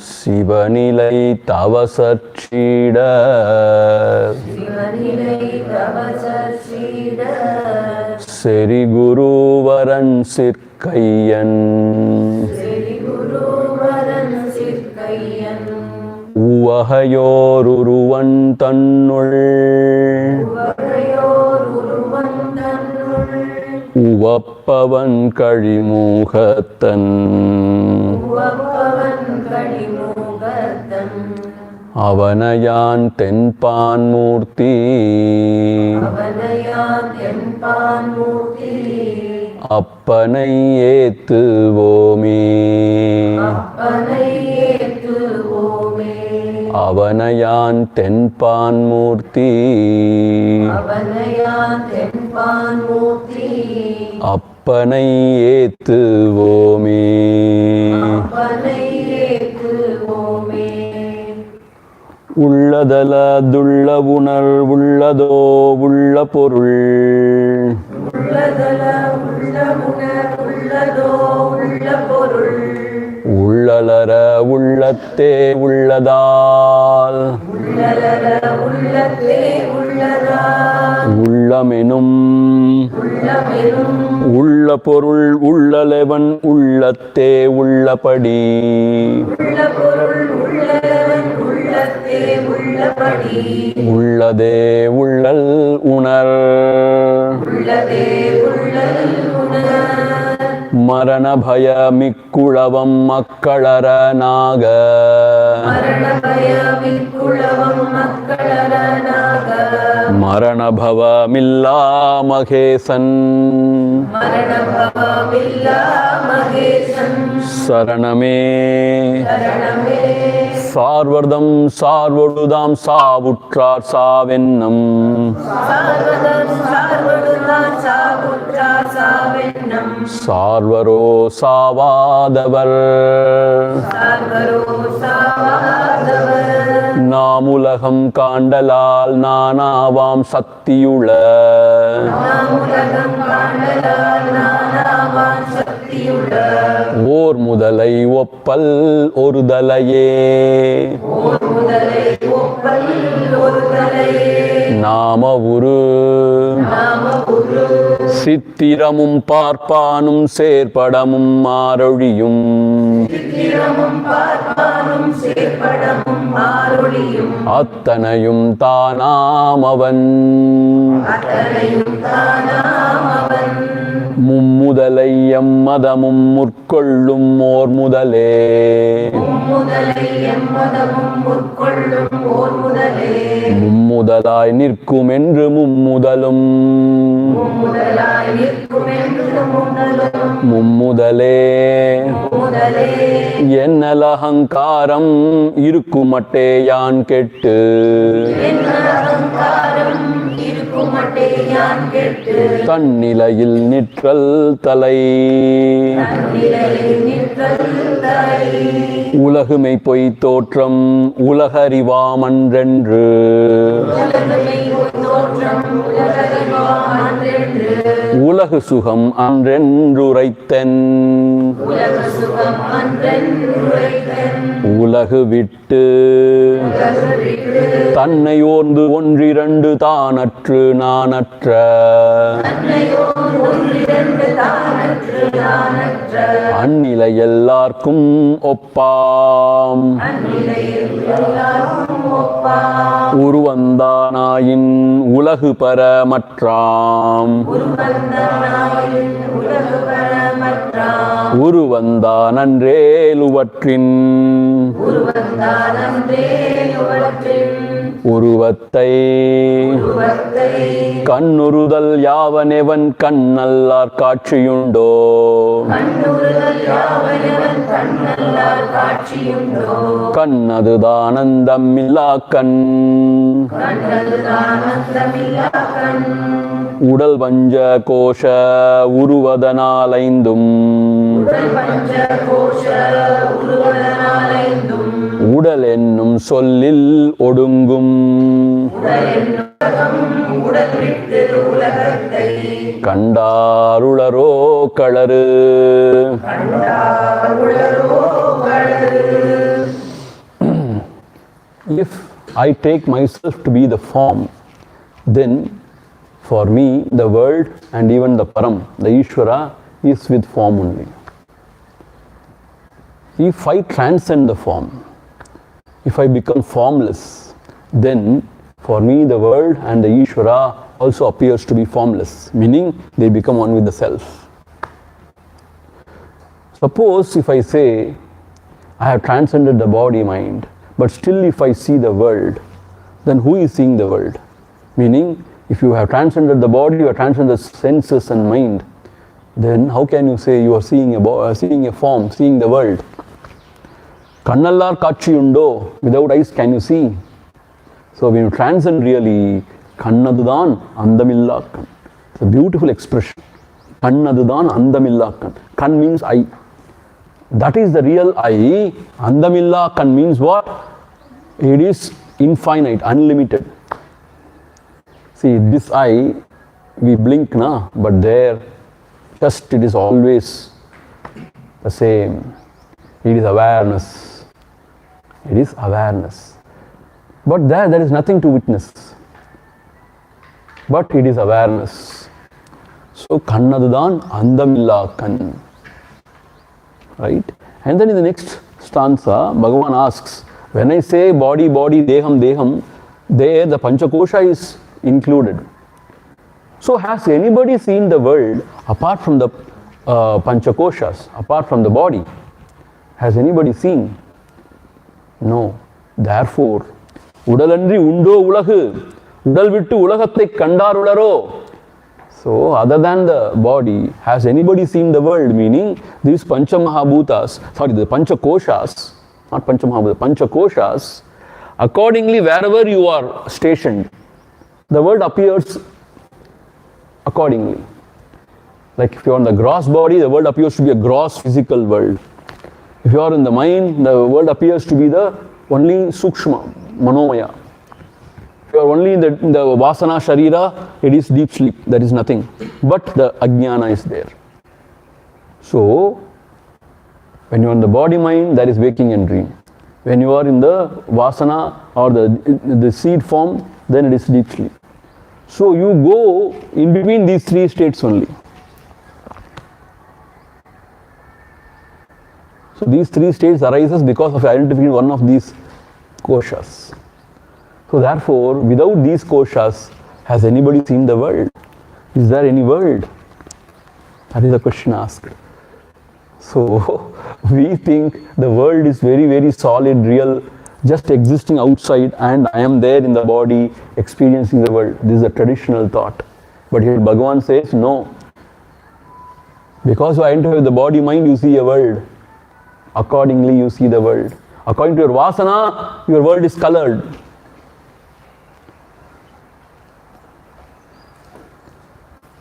சிவநிலை தவசற்றீட செரி குருவரன் சிற்கையன் உவகையோருருவன் தன்னுள் உவப்பவன் கழிமுகத்தன் அவனையான் தென்பான் மூர்த்தி அப்பனை ஏத்துவோமே அவனையான் தென்பான் மூர்த்தி அப்பனை ஏத்துவோமே உள்ளதலதுள்ள உணர் உள்ளதோ உள்ள பொருள் உள்ளலர உள்ளத்தே உள்ளதால் உள்ளமெனும் உள்ள பொருள் உள்ளலவன் உள்ளத்தே உள்ளபடி உள்ளதே உள்ளல் உணர் மரண பய மிக்குளவம் மக்களர நாக மரணபவ மில்லா மகேசன் சரணமே சார்வர்தம் சார்வொடுதாம் சாவுற்றார் சாவென்னம் சார்வரோ சாவாதவர் நாமுலகம் காண்டலால் நானாவாம் சக்தியுள ஓர் முதலை ஒப்பல் ஒரு தலையே நாம உரு சித்திரமும் பார்ப்பானும் சேர்ப்படமும் மாறொழியும் அத்தனையும் தானாமவன் மும்முதலை எம்மதமும் முற்கொள்ளும் ஓர் முதலே மும்முதலாய் நிற்கும் என்று மும்முதலும் மும்முதலே என்னல் அகங்காரம் இருக்குமட்டே யான் கெட்டு தன்னிலையில் நிற்றல் தலை உலகுமை பொய் தோற்றம் உலகறிவாமன்றென்று உலகு சுகம் அன்றென்றுரைத்தன் உலகு விட்டு தன்னை ஓர்ந்து ஒன்றிரண்டு தானற்று நானற்ற அந்நிலை எல்லார்க்கும் ஒப்பாம் உருவந்தானாயின் உலகு பரமற்றாம் உருவந்தான் அன்றேலுவற்றின் உருவத்தை கண்ணுறுதல் யாவனெவன் கண்ணல்லார் காட்சியுண்டோ கண்ணதுதானந்தமில்லா கண் உடல் பஞ்ச கோஷ உருவதனாலைந்தும் உடல் என்னும் சொல்லில் ஒடுங்கும் கண்டாருளரோ களறு if I take myself to be the form, then for me the world and even the Param, the Ishvara, is with form only. If I transcend the form, if I become formless, then for me the world and the Ishvara also appears to be formless, meaning they become one with the self. Suppose if I say I have transcended the body mind, but still if I see the world, then who is seeing the world? Meaning, if you have transcended the body, you have transcended the senses and mind, then how can you say you are seeing a form, seeing the world? Kannallar kaachiyundo, without eyes can you see? So when you transcend really, kannadudan andamilla kan. It's a beautiful expression. Kannadudan andamilla kan. Kan means eye. That is the real I. Andamilla kan means what? It is infinite, unlimited. See, this eye, we blink na, but there, just it is always the same. It is awareness. It is awareness. But there is nothing to witness. But it is awareness. So, kannadudan andamilla kan. Right? And then in the next stanza, Bhagavan asks, when I say body, body, deham, deham, there the Panchakosha is included. So has anybody seen the world apart from the Panchakoshas, apart from the body? Has anybody seen? No. Therefore, udalandri undo ulagu, udal vittu ulagathai kandarularo. So, other than the body, has anybody seen the world? Meaning, these the Panchakoshas, not Panchamahabhutas, Panchakoshas, accordingly, wherever you are stationed, the world appears accordingly. Like if you are in the gross body, the world appears to be a gross physical world. If you are in the mind, the world appears to be the only Sukshma, Manomaya. If you are only in the Vasana Sharira, it is deep sleep, there is nothing. But the Ajnana is there. So, when you are in the body mind, there is waking and dream. When you are in the Vasana or the seed form, then it is deep sleep. So, you go in between these three states only. So, these three states arises because of identifying one of these koshas. So therefore, without these koshas, has anybody seen the world? Is there any world? That is the question asked. So we think the world is very, very solid, real, just existing outside, and I am there in the body experiencing the world. This is a traditional thought. But here Bhagavan says, no. Because you identify with the body mind, you see a world. Accordingly, you see the world. According to your vasana, your world is colored.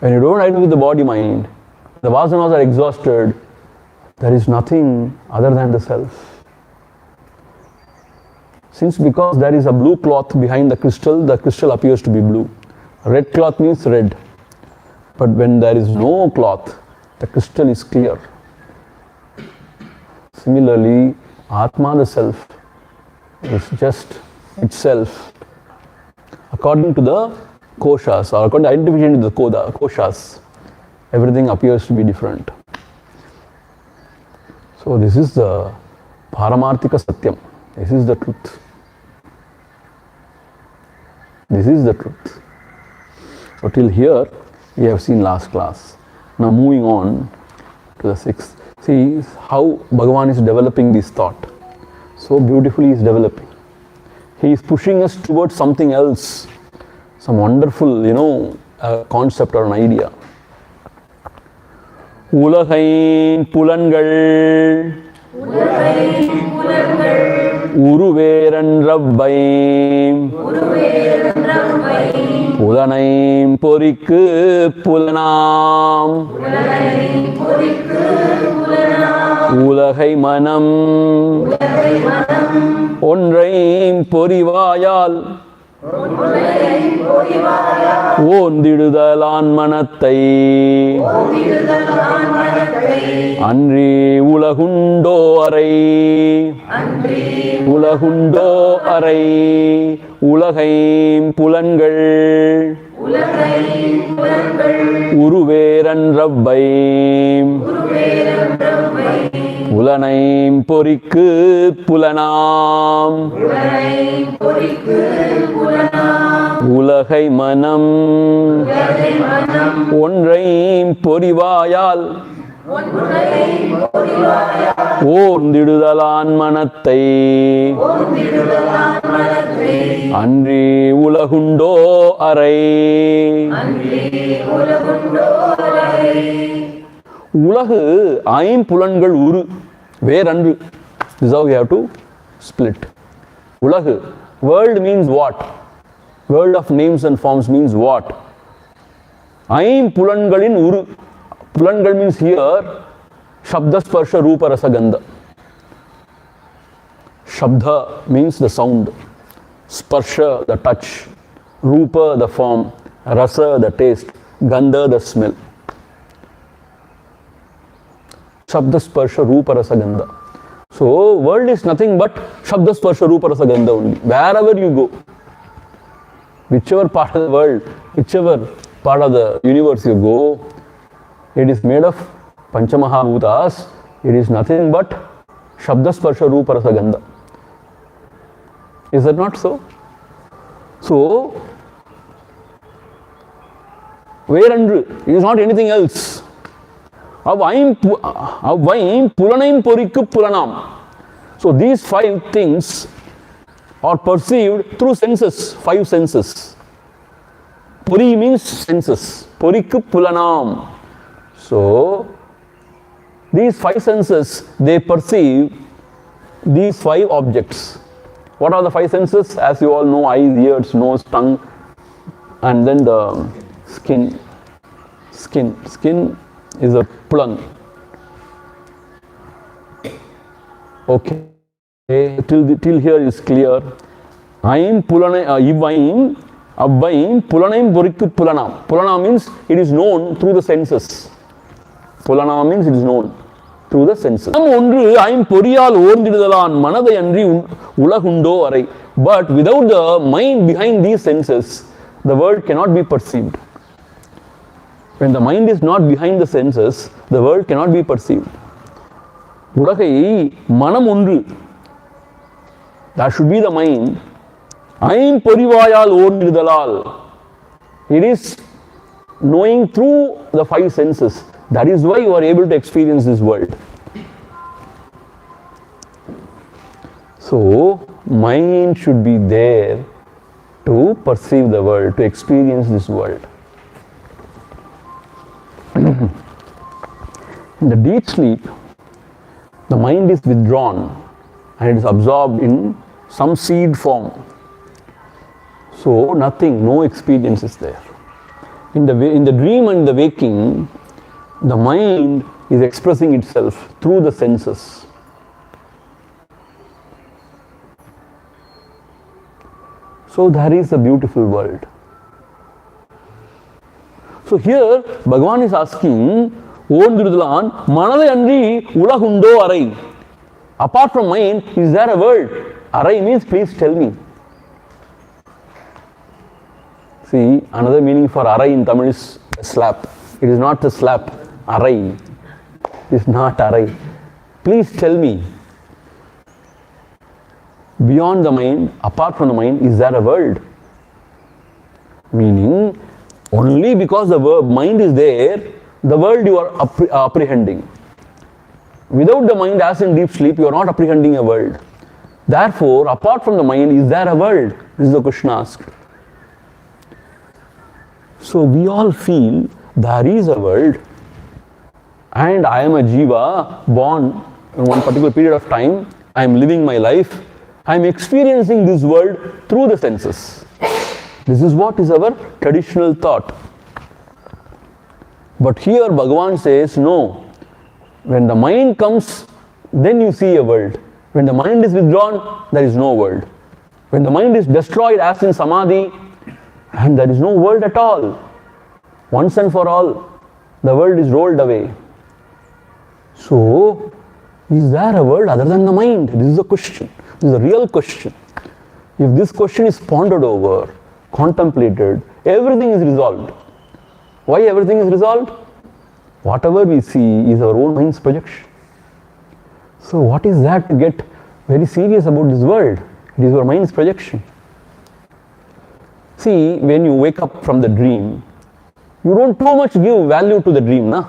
When you don't identify with the body mind, the vasanas are exhausted, there is nothing other than the self. Since because there is a blue cloth behind the crystal appears to be blue. Red cloth means red. But when there is no cloth, the crystal is clear. Similarly, Atma, the self, is just itself. According to the koshas, or according to identification with the koshas, everything appears to be different. So this is the Paramarthika Satyam. This is the truth. This is the truth. So till here, we have seen last class. Now moving on to the sixth. See how Bhagavan is developing this thought. So beautifully he is developing. He is pushing us towards something else. Some wonderful, concept or an idea. Ulagain pulangal uruveran rabbaim pulanaim porikku pulanam உலகை மனம் ஒன்றையும் பொறிவாயால் ஓந்திடுதலான் மனத்தை அன்றி உலகுண்டோ அறை உலகுண்டோ அறை உலகைம் புலன்கள் உருவேரன்றவை புலனைம் பொறிக்கு புலனாம் உலகை மனம் ஒன்றையும் பொறிவாயால் ஓர்ந்திடுதலான் மனத்தை அன்றி உலகுண்டோ அறை உலகு ஐம்புலன்கள் உரு வேறன்று. This is how we have to split. உலகு, world means what? World of names and forms means what? ஐம்புலன்களின் உரு. புலன்கள் means here Shabda Sparsha Rupa Rasa Gandha. Shabda means the sound, Sparsha the touch, Rupa the form, Rasa the taste, Gandha the smell. Shabda Sparsha Rupa Rasa Gandha. So world is nothing but Shabda Sparsha Rupa Rasa Gandha only. Wherever you go, whichever part of the world, whichever part of the universe you go, it is made of Panchamahabhutas. It is nothing but Shabda Sparsha Rupa Rasa Gandha. Is that not so? So, wherandru, it is not anything else. Avvaim pulanaim porikku pulanam. So these five things are perceived through senses, five senses. Puri means senses. Porikku pulanam. So these five senses, they perceive these five objects. What are the five senses? As you all know, eyes, ears, nose, tongue, and then the skin. Skin is a pulan. Okay. Till here is clear. Aim pulanai ivvaim avvaim pulanaim porikku pulanam. Pulanam means it is known through the senses. Pulana means it is known through the senses. ஒன்று ஐம்பொறியால் ஓர்ந்திடுதலான் மனதை அன்றி உலகுண்டோ அறை. But without the mind behind these senses, the world cannot be perceived. When the mind is not behind the senses, the world cannot be perceived. உலகை மனம் ஒன்று, that should be the mind, ஐம்பொறிவாயால் ஓர்ந்திடுதலால், it is knowing through the five senses. That is why you are able to experience this world. So, mind should be there to perceive the world, to experience this world. In the deep sleep, the mind is withdrawn and it is absorbed in some seed form. So, nothing, no experience is there. In the dream and the waking, the mind is expressing itself through the senses. So there is a beautiful world. So here Bhagavan is asking, ஓந்திடுதலான் மனதை அன்றி உலகுண்டோ அறை. Apart from mind, is there a world? Arai means please tell me. See, another meaning for arai in Tamil is slap. It is not a slap. Arai. It is not arai. Please tell me. Beyond the mind, apart from the mind, is there a world? Meaning, only because the mind is there, the world you are apprehending. Without the mind, as in deep sleep, you are not apprehending a world. Therefore, apart from the mind, is there a world? This is the question asked. So we all feel there is a world and I am a jiva born in one particular period of time. I am living my life. I am experiencing this world through the senses. This is what is our traditional thought. But here Bhagavan says, no. When the mind comes, then you see a world. When the mind is withdrawn, there is no world. When the mind is destroyed as in samadhi, and there is no world at all, once and for all, the world is rolled away. So, is there a world other than the mind? This is the question. This is a real question. If this question is pondered over, contemplated, everything is resolved. Why everything is resolved? Whatever we see is our own mind's projection. So what is that to get very serious about this world? It is your mind's projection. See, when you wake up from the dream, you don't too much give value to the dream, na?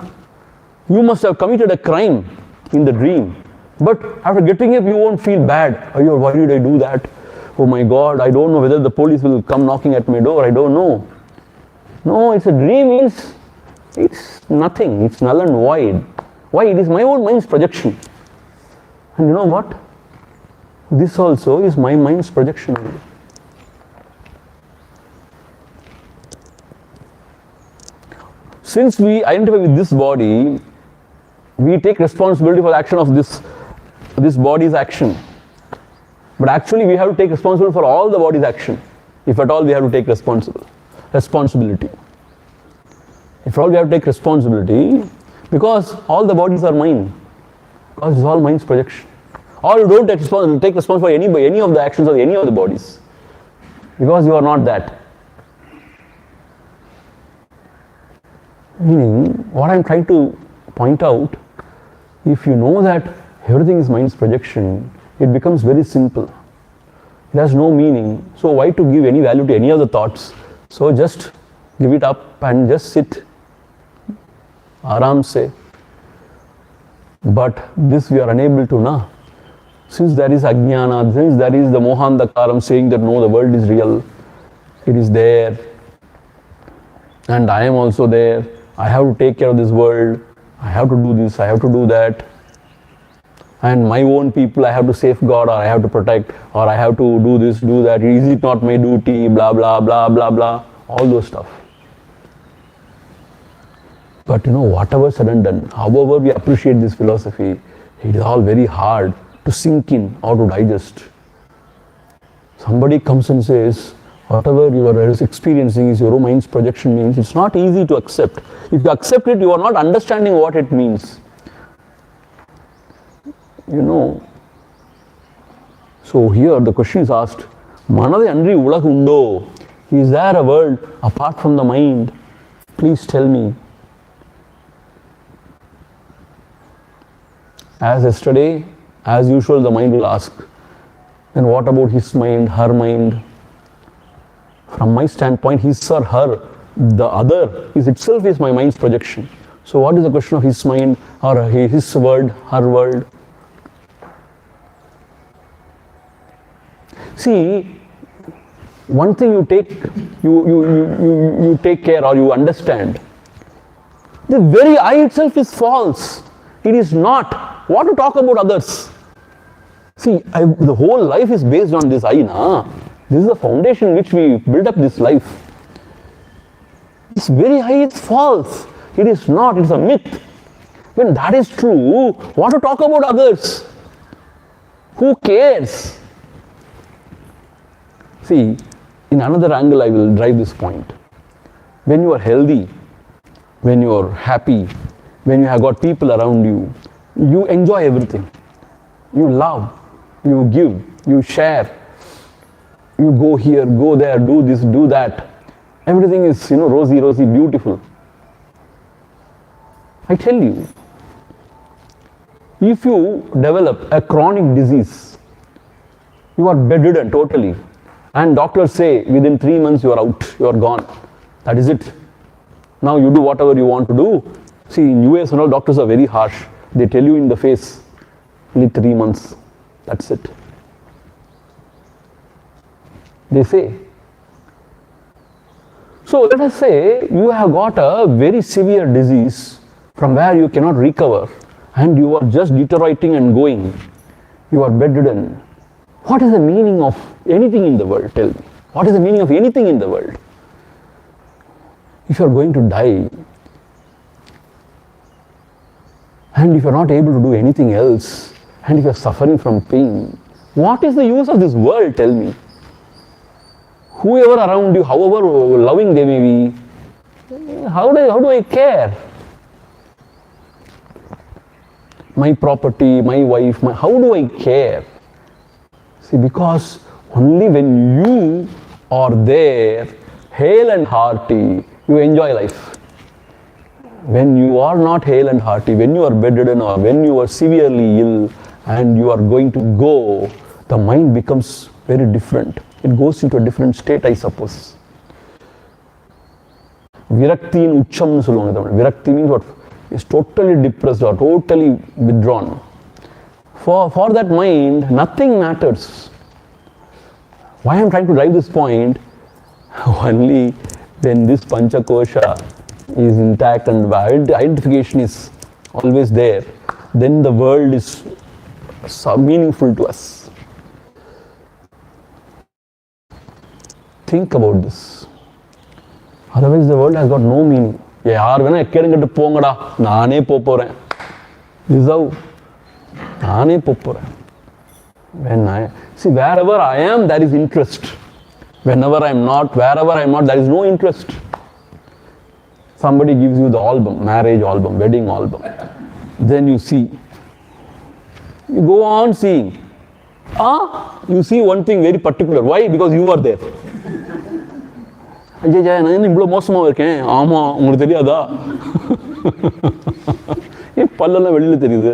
You must have committed a crime in the dream. But after getting up, you won't feel bad. Oh, why did I do that? Oh my God, I don't know whether the police will come knocking at my door. I don't know. No, it's a dream means it's nothing. It's null and void. Why? It is my own mind's projection. And you know what? This also is my mind's projection. Since we identify with this body, we take responsibility for the action of this body's action. But actually we have to take responsibility for all the body's action. If at all we have to take responsibility. If at all we have to take responsibility, because all the bodies are mine. Because it's all mind's projection. Or you don't take responsibility for any of the actions of any of the bodies. Because you are not that. Meaning, what I am trying to point out, if you know that everything is mind's projection, it becomes very simple. It has no meaning. So why to give any value to any of the thoughts? So just give it up and just sit. Aram se. But this we are unable to know. Since there is ajnana, since there is the mohandakaram saying that no, the world is real, it is there, and I am also there, I have to take care of this world, I have to do this, I have to do that, and my own people I have to safeguard, or I have to protect, or I have to do this, do that, is it not my duty, blah blah blah blah blah, all those stuff. But you know, whatever said and done, however we appreciate this philosophy, it is all very hard to sink in or to digest. Somebody comes and says, whatever you are experiencing is your own mind's projection, means it's not easy to accept. If you accept it, you are not understanding what it means. You know. So here the question is asked, Manade Andri Ulagundo, is there a world apart from the mind? Please tell me. As yesterday, as usual, the mind will ask, then what about his mind, her mind? From my standpoint, his or her, the other is itself is my mind's projection. So what is the question of his mind or his world, her world? See, one thing you take care or you understand, the very I itself is false. It is not. What to talk about others? See, the whole life is based on this I, na? This is the foundation which we build up this life. This very I is false. It is not, it is a myth. When that is true, what to talk about others? Who cares? See, in another angle I will drive this point. When you are healthy, when you are happy, when you have got people around you, you enjoy everything. You love, you give, you share. You go here, go there, do this, do that. Everything is, rosy, rosy, beautiful. I tell you, if you develop a chronic disease, you are bedridden totally. And doctors say within 3 months you are out, you are gone. That is it. Now you do whatever you want to do. See, in US and all, doctors are very harsh. They tell you in the face, only 3 months. That's it. They say. So let us say you have got a very severe disease from where you cannot recover and you are just deteriorating and going. You are bedridden. What is the meaning of anything in the world? Tell me. What is the meaning of anything in the world? If you are going to die and if you are not able to do anything else and if you are suffering from pain, what is the use of this world? Tell me. whoever around you, however loving they may be, how do I care? My property, my wife, how do I care? See, because only when you are there, hale and hearty, you enjoy life. When you are not hale and hearty, when you are bedridden or when you are severely ill and you are going to go, the mind becomes very different. It goes into a different state, I suppose. Virakti in ucham solluvaanga. Virakti means what? Is totally depressed or totally withdrawn. For that mind, nothing matters. Why I am trying to drive this point? Only when this Panchakosha is intact and identification is always there, then the world is so meaningful to us. Think about this. Otherwise the world has got no meaning. யார் வேணா எக்கேடுங்கிட்டு போங்கடா, நானே போறேன். Reserve. நானே போறேன். When I see, wherever I am, there is interest. Whenever I am not, wherever I am not, there is no interest. Somebody gives you the album, marriage album, wedding album. Then you see. You go on seeing. You see one thing very particular. Why? Because you are there. ஐயா நான் இவ்வளோ மோசமாக இருக்கேன். ஆமாம், உங்களுக்கு தெரியாதா? ஏன் பல்லெல்லாம் வெளியில் தெரியுது?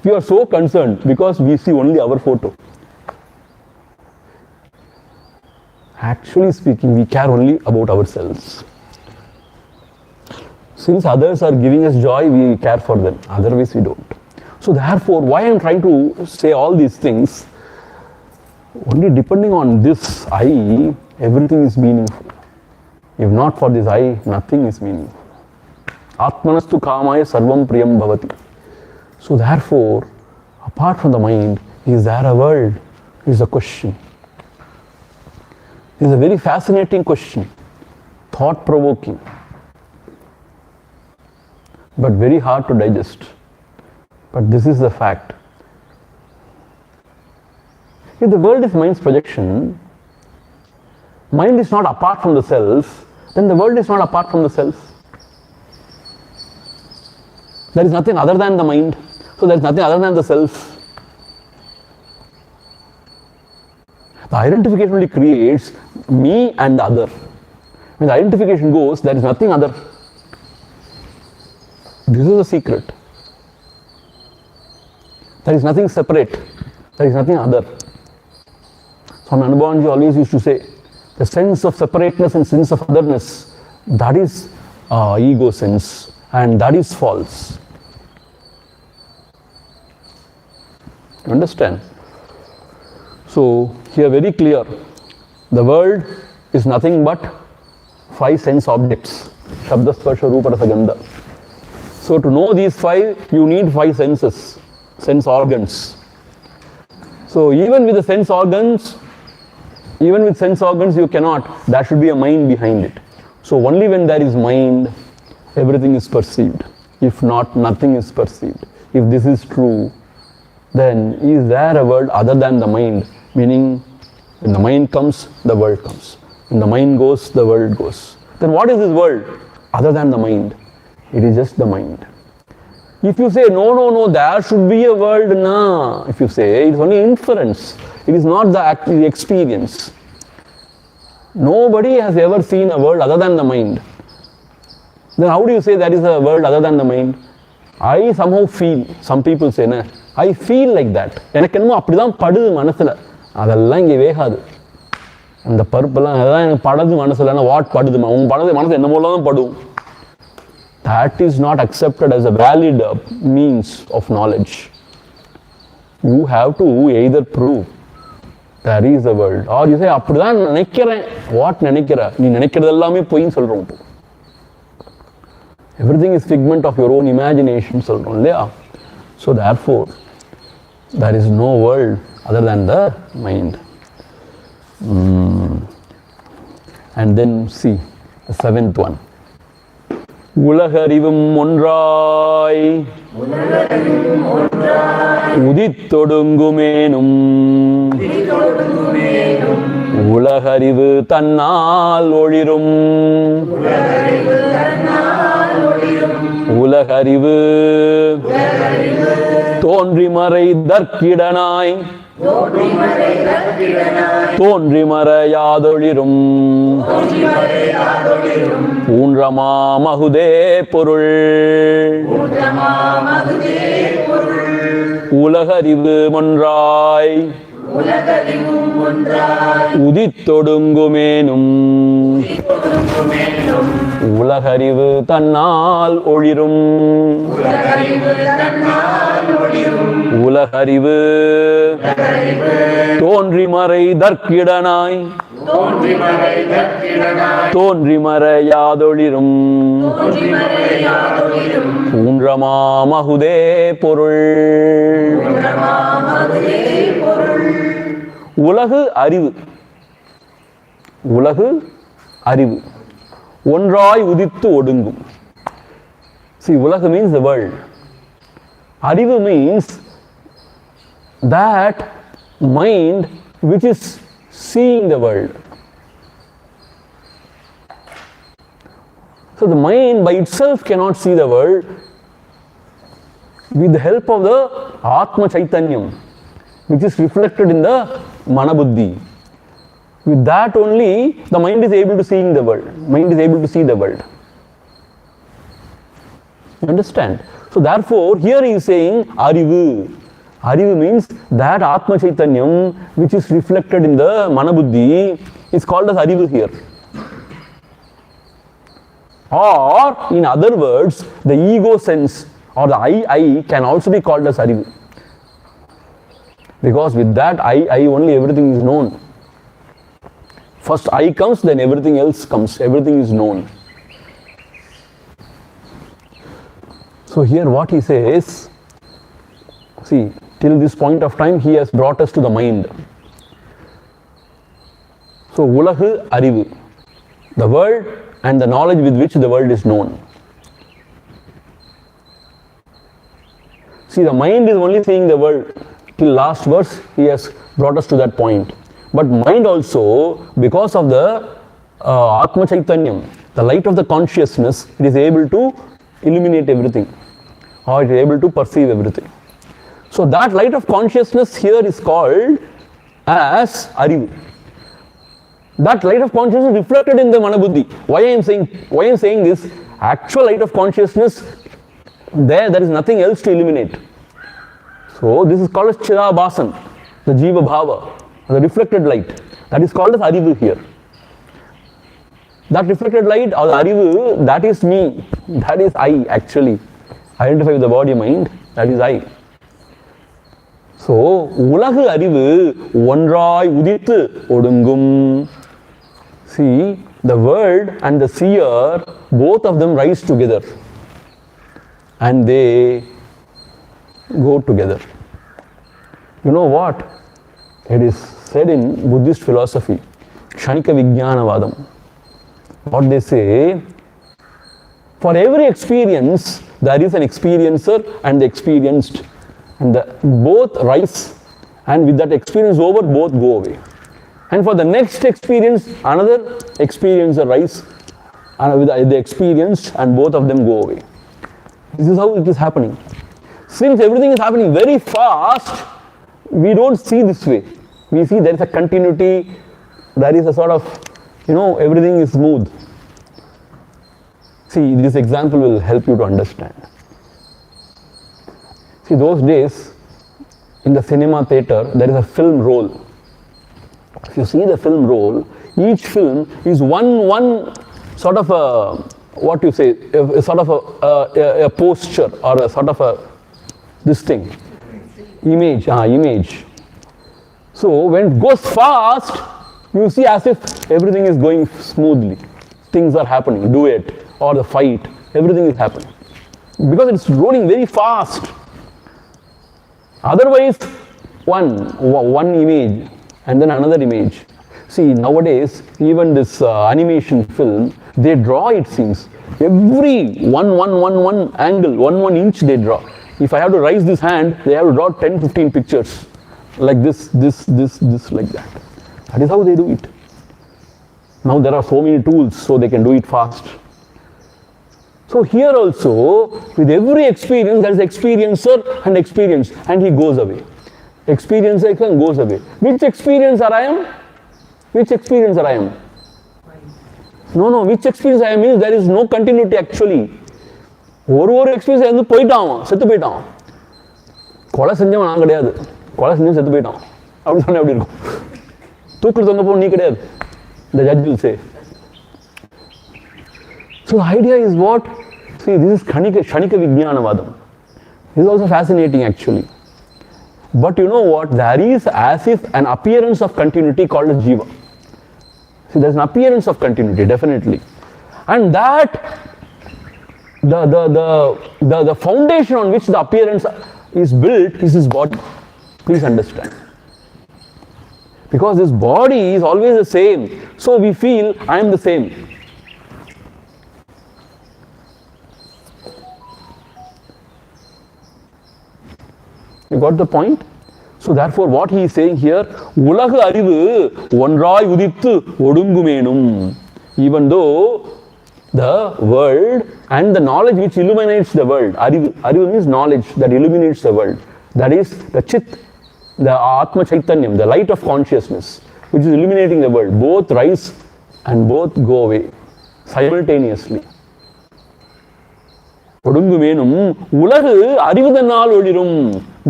We are so concerned because we see only our photo. Actually speaking, we care only about ourselves. Since others are giving us joy, we care for them. Otherwise, we don't. So therefore, why I am trying to say all these things, only depending on this I, everything is meaningful. If not for this I, nothing is meaningful. Atmanastu kamaya sarvam priyam bhavati. So therefore, apart from the mind, is there a world? Is a question. It is a very fascinating question, thought-provoking, but very hard to digest. But this is the fact. If the world is mind's projection, mind is not apart from the self, then the world is not apart from the self. There is nothing other than the mind, so there is nothing other than the self. The identification only creates me and the other. When the identification goes, there is nothing other. This is the secret. There is nothing separate. There is nothing other. Swami Anubhavanji always used to say, the sense of separateness and sense of otherness, that is ego sense, and that is false. You understand? So here very clear, the world is nothing but 5 sense objects, Shabda, Sparsha, Rupa, Rasa, Gandha. So to know these 5, you need 5 senses, sense organs. So even with the sense organs, you cannot, there should be a mind behind it. So only when there is mind, everything is perceived. If not, nothing is perceived. If this is true, then is there a world other than the mind? Meaning, when the mind comes, the world comes. When the mind goes, the world goes. Then what is this world other than the mind? It is just the mind. If you say, no, there should be a world, nah. If you say, it's only inference. It is not the experience. Nobody has ever seen a world other than the mind. Then how do you say there is a world other than the mind? I somehow feel, some people say, nah, I feel like that. எனக்கு என்னமோ அப்படிதான் படுது மனசுல. அதெல்லாம் இங்கே வேகாது. அந்த பருப்பெல்லாம் அதெல்லாம் எனக்கு படுது மனசுல. வாட் படுது உங்க படுது மனசு என்னமோலாம் தான் படும். That is not accepted as a valid means of knowledge. You have to either prove there is a world or you say அப்படிதான் நினைக்கிறேன். What நினைக்கிற? நீ நினைக்கிறது எல்லாமே பொய்ன்னு சொல்றோம். Everything is figment of your own imagination சொல்றோம் இல்லையா? So therefore, there is no world other than the mind. And then see the 7th one. உலகறிவும் ஒன்றாய் உதித்தொடுங்குமேனும் உலக உலகறிவு தன்னால் ஒளிரும். உலகறிவு தோன்றிமறை தற்கிடனாய் தோன்றிமறையாதொளிரும். ஊன்றமாமகுதே பொருள். உலகறிவு ஒன்றாய் உதித்தொடுங்குமேனும். உலகறிவு தன்னால் ஒளிரும். உலகறிவு தோன்றிமறை தற்கிடனாய் தோன்றிமறையாதொளிரும். ஊன்றமாமகுதே பொருள். உலகு அறிவு. உலகு அறிவு ஒன்றாய் உதித்து ஒடுங்கும். See, உலகு means the world. அறிவு means that mind which is seeing the world. So the mind by itself cannot see the world. With the help of the Atma Chaitanyam, which is reflected in the Manabuddhi, with that only the mind is able to see the world. Mind is able to see the world. You understand? So therefore, here he is saying Arivu. Arivu means that Atma Chaitanyam which is reflected in the Manabuddhi is called as Arivu here. Or in other words, the ego sense or the I can also be called as Arivu. Because with that I only everything is known. First I comes, then everything else comes. Everything is known. So here what he says, see, till this point of time he has brought us to the mind. So Ulahu Arivu, the world and the knowledge with which the world is known. See, the mind is only seeing the world. Till last verse he has brought us to that point. But mind also, because of the Atma Chaitanyam, the light of the consciousness, it is able to illuminate everything, or it is able to perceive everything. So that light of consciousness here is called as Arivu. That light of consciousness is reflected in the Manabuddhi. Why I am saying this? Actual light of consciousness, there is nothing else to illuminate. So this is called as Chidabhasan, the Jiva Bhava, the reflected light. That is called as Arivu here. That reflected light or the Arivu, that is me, that is I actually. Identify with the body mind, that is I. So, உலகு அறிவு ஒன்றாய் உதித்து ஒடுங்கும். See, the world and the seer, both of them rise together and they go together. You know what? It is said in Buddhist philosophy, Kshanika Vijnanavadam. What they say, for every experience, there is an experiencer and the experienced. And both rise, and with that experience over, both go away. And for the next experience, another experiencer rise, and with the experienced, and both of them go away. This is how it is happening. Since everything is happening very fast, we don't see this way. We see there is a continuity, there is a sort of, everything is smooth. See, this example will help you to understand. See, those days, in the cinema theatre, there is a film roll. If you see the film roll, each film is one sort of a, what you say, a sort of a posture or a sort of a, this thing, image. So, when it goes fast, you see as if everything is going smoothly. Things are happening, duet or the fight, everything is happening. Because it's rolling very fast. Otherwise, one image and then another image. See, nowadays, even this animation film, they draw, it seems. Every one angle, one inch they draw. If I have to raise this hand, they have to draw 10-15 pictures. Like this, like that. That is how they do it. Now there are so many tools, so they can do it fast. So here also, with every experience, there is experiencer and experience, and he goes away. Experiencer goes away. Which experiencer I am? Which experiencer I am? No, which experience I am means there is no continuity actually. ஒரு experience வந்து போயிட்டான், செத்து போயிட்டான். கொலை செஞ்சவன் நான் கிடையாது, கொலை செஞ்சவன் செத்து போயிட்டான் அப்படின்னு சொன்ன எப்படி இருக்கும்? தூக்கிட்டு தொங்க போ நீ கிடையாது. The judge will say. So the idea is what? See, this is Kshanika Vijnanavadam. This is also fascinating actually. But you know what? There is as if an appearance of continuity called as Jiva. See, there is an appearance of continuity, definitely. And that, the foundation on which the appearance is built is his body. Please understand. Because this body is always the same. So we feel, I am the same. You got the point? So therefore what he is saying here, உலகு அறிவு ஒன்றாய் உதித்து ஒடுங்குமேனும். Even though the world and the knowledge which illuminates the world, அறிவு means knowledge that illuminates the world, that is the chit, the Atma Chaitanyam, the light of consciousness which is illuminating the world, both rise and both go away simultaneously. ஒடுங்குமேனும் உலகு அறிவதனால் ஒளிரும்.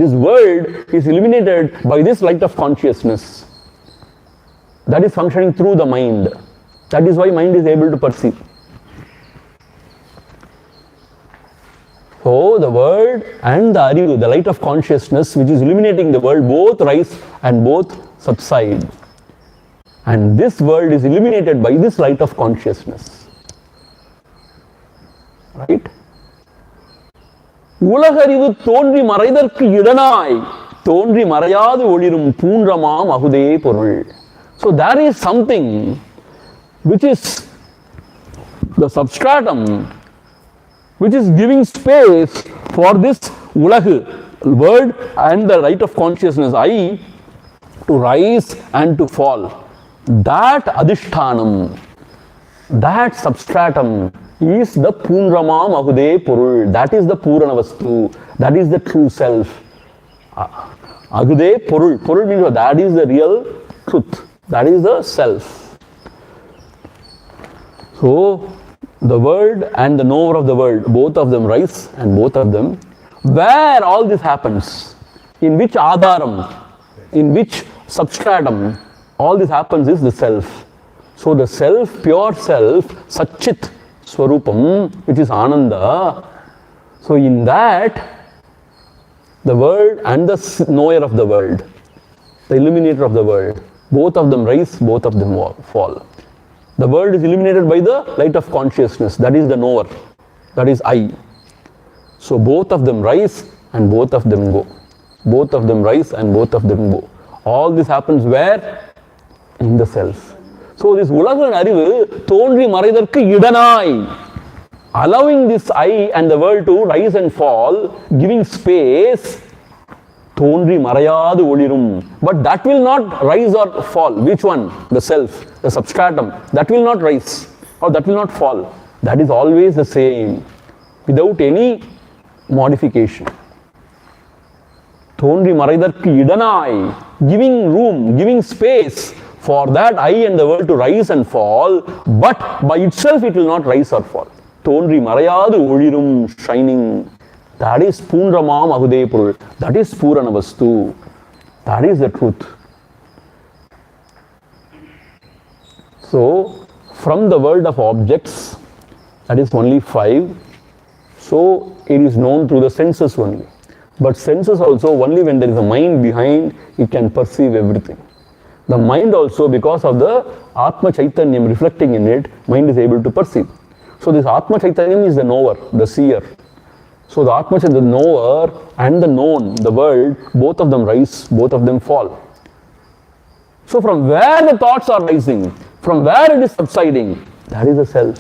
This world is illuminated by this light of consciousness that is functioning through the mind. That is why mind is able to perceive. So the world and the arivu, the light of consciousness which is illuminating the world, both rise and both subside. And this world is illuminated by this light of consciousness. Right? உலகறிவு தோன்றி மறைதற்கு இடனாய் தோன்றி மறையாது ஒளிரும் பூன்றமாம் அகுதே பொருள். So there is something which is the substratum which is giving space for this ulagu, world and the light of consciousness, I, to rise and to fall. That adhishthanam, that substratum is the Punramam Ahude Purul. That is the Purana Vastu. That is the true self. Ahude Purul. Purul means that is the real truth. That is the self. So, the world and the knower of the world, both of them rise and both of them. Where all this happens, in which Adharam, in which substratum, all this happens is the self. So, the self, pure self, Satchit Swarupam, which is Ananda. So in that, the world and the knower of the world, the illuminator of the world, both of them rise, both of them fall. The world is illuminated by the light of consciousness, that is the knower, that is I. So both of them rise and both of them go. Both of them rise and both of them go. All this happens where? In the self. So this உலக அறிவு தோன்றி மறைதற்கு இடனாய், allowing this I and the world to rise and fall, giving space, தோன்றி மறையாது ஒளிரும். But that will not rise or fall. Which one? The self, the substratum. That will not rise or that will not fall. That is always the same without any modification. தோன்றி மறைதற்கு இடனாய், giving room, giving space for that I and the world to rise and fall, but by itself it will not rise or fall. தோன்றி மறையாது ஒளிரும், shining. That is Punramam Ahude Purul. That is Purana Vastu. That is the truth. So, from the world of objects, that is only 5. So, it is known through the senses only. But senses also, only when there is a mind behind, it can perceive everything. The mind also, because of the Atma Chaitanyam reflecting in it, mind is able to perceive. So this Atma Chaitanyam is the knower, the seer. So the Atma Chaitanya, the knower and the known, the world, both of them rise, both of them fall. So from where the thoughts are rising, from where it is subsiding, that is the self.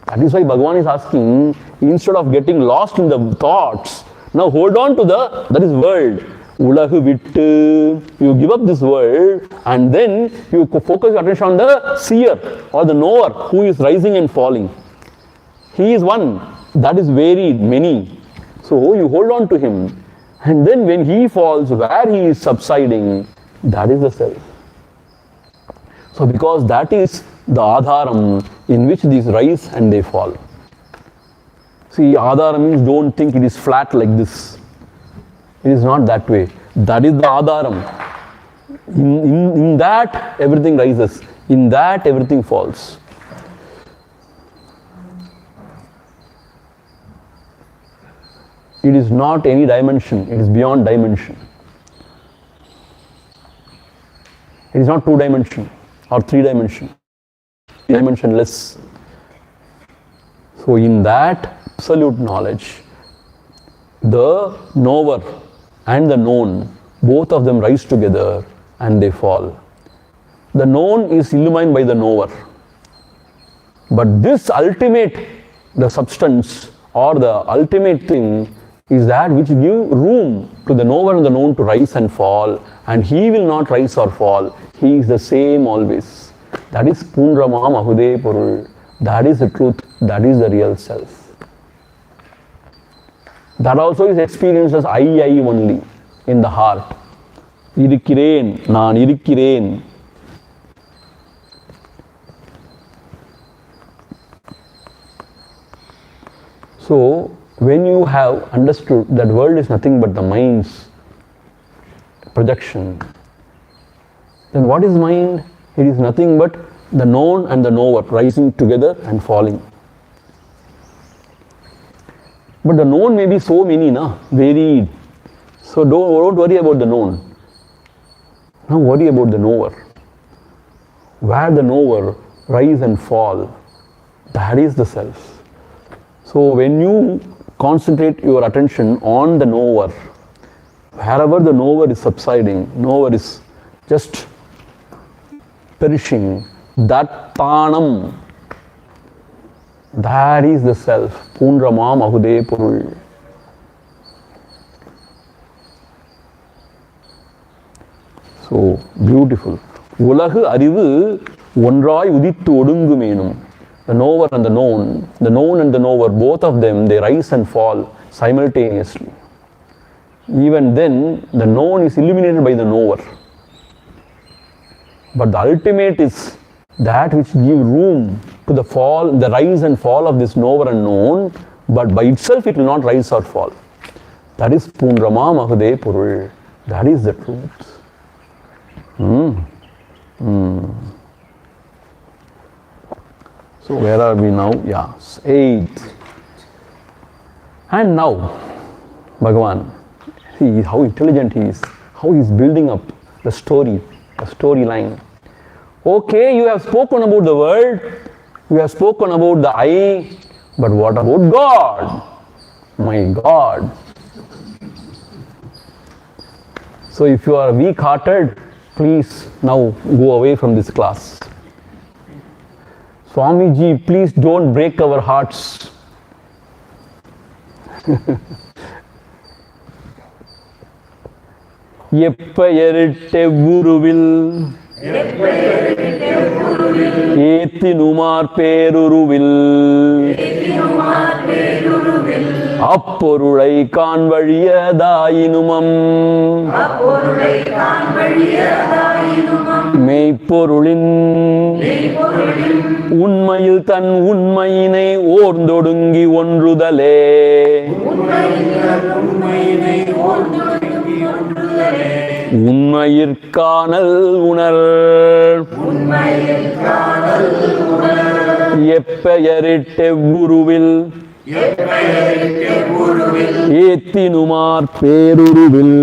That is why Bhagavan is asking, instead of getting lost in the thoughts, now hold on to that is world. Ulahu vittu. You give up this world and then you focus your attention on the seer or the knower who is rising and falling. He is one. That is varied, many. So you hold on to him. And then when he falls, where he is subsiding, that is the self. So because that is the adharam in which these rise and they fall. See, adharam means don't think it is flat like this. It is not that way. That is the adharam. In that everything rises. In that everything falls. It is not any dimension. It is beyond dimension. It is not 2 dimension or 3 dimension. Dimensionless. So in that absolute knowledge, the knower and the known, both of them rise together and they fall. The known is illumined by the knower. But this ultimate, the substance or the ultimate thing is that which give room to the knower and the known to rise and fall, and he will not rise or fall. He is the same always. That is Punrama Mahude Purul. That is the truth. That is the real self. That also is experienced as I only in the heart. Irikkiren, naan irikkiren. So, when you have understood that world is nothing but the mind's projection, then what is mind? It is nothing but the known and the knower rising together and falling. But the known may be so many, varied. So don't worry about the known. Now worry about the knower. Where the knower rise and fall, that is the self. So when you concentrate your attention on the knower, wherever the knower is subsiding, knower is just perishing, that tanam, that is the self. Punrama Mahude Purul. So beautiful. Ulahu arivu onrai udittu odungumenum. The knower and the known and the knower, both of them, they rise and fall simultaneously. Even then, the known is illuminated by the knower. But the ultimate is that which gives room to the fall, the rise and fall of this knower and known, but by itself it will not rise or fall. That is Punrama Mahude Purul. That is the truth. So where are we now? Yes, 8. And now, Bhagavan, see how intelligent he is, how he is building up the storyline. Okay, you have spoken about the world, you have spoken about the I, but what about God? My God. So if you are weak-hearted, please now go away from this class. Swamiji, please don't break our hearts. எப்பெயரிட்டெவ்வுருவில் ஏத்தினுமார் பேருருவில் அப்பொருளை காண்வழியதாயினுமம் மெய்ப்பொருளின் உண்மையில் தன் உண்மையினை ஓர்ந்தொடுங்கி ஒன்றுதலே உண்மையிற்கானல் உணர் எப்பெயரிட்டெவ்வுருவில் ஏத்தினுமார் பேருருவில்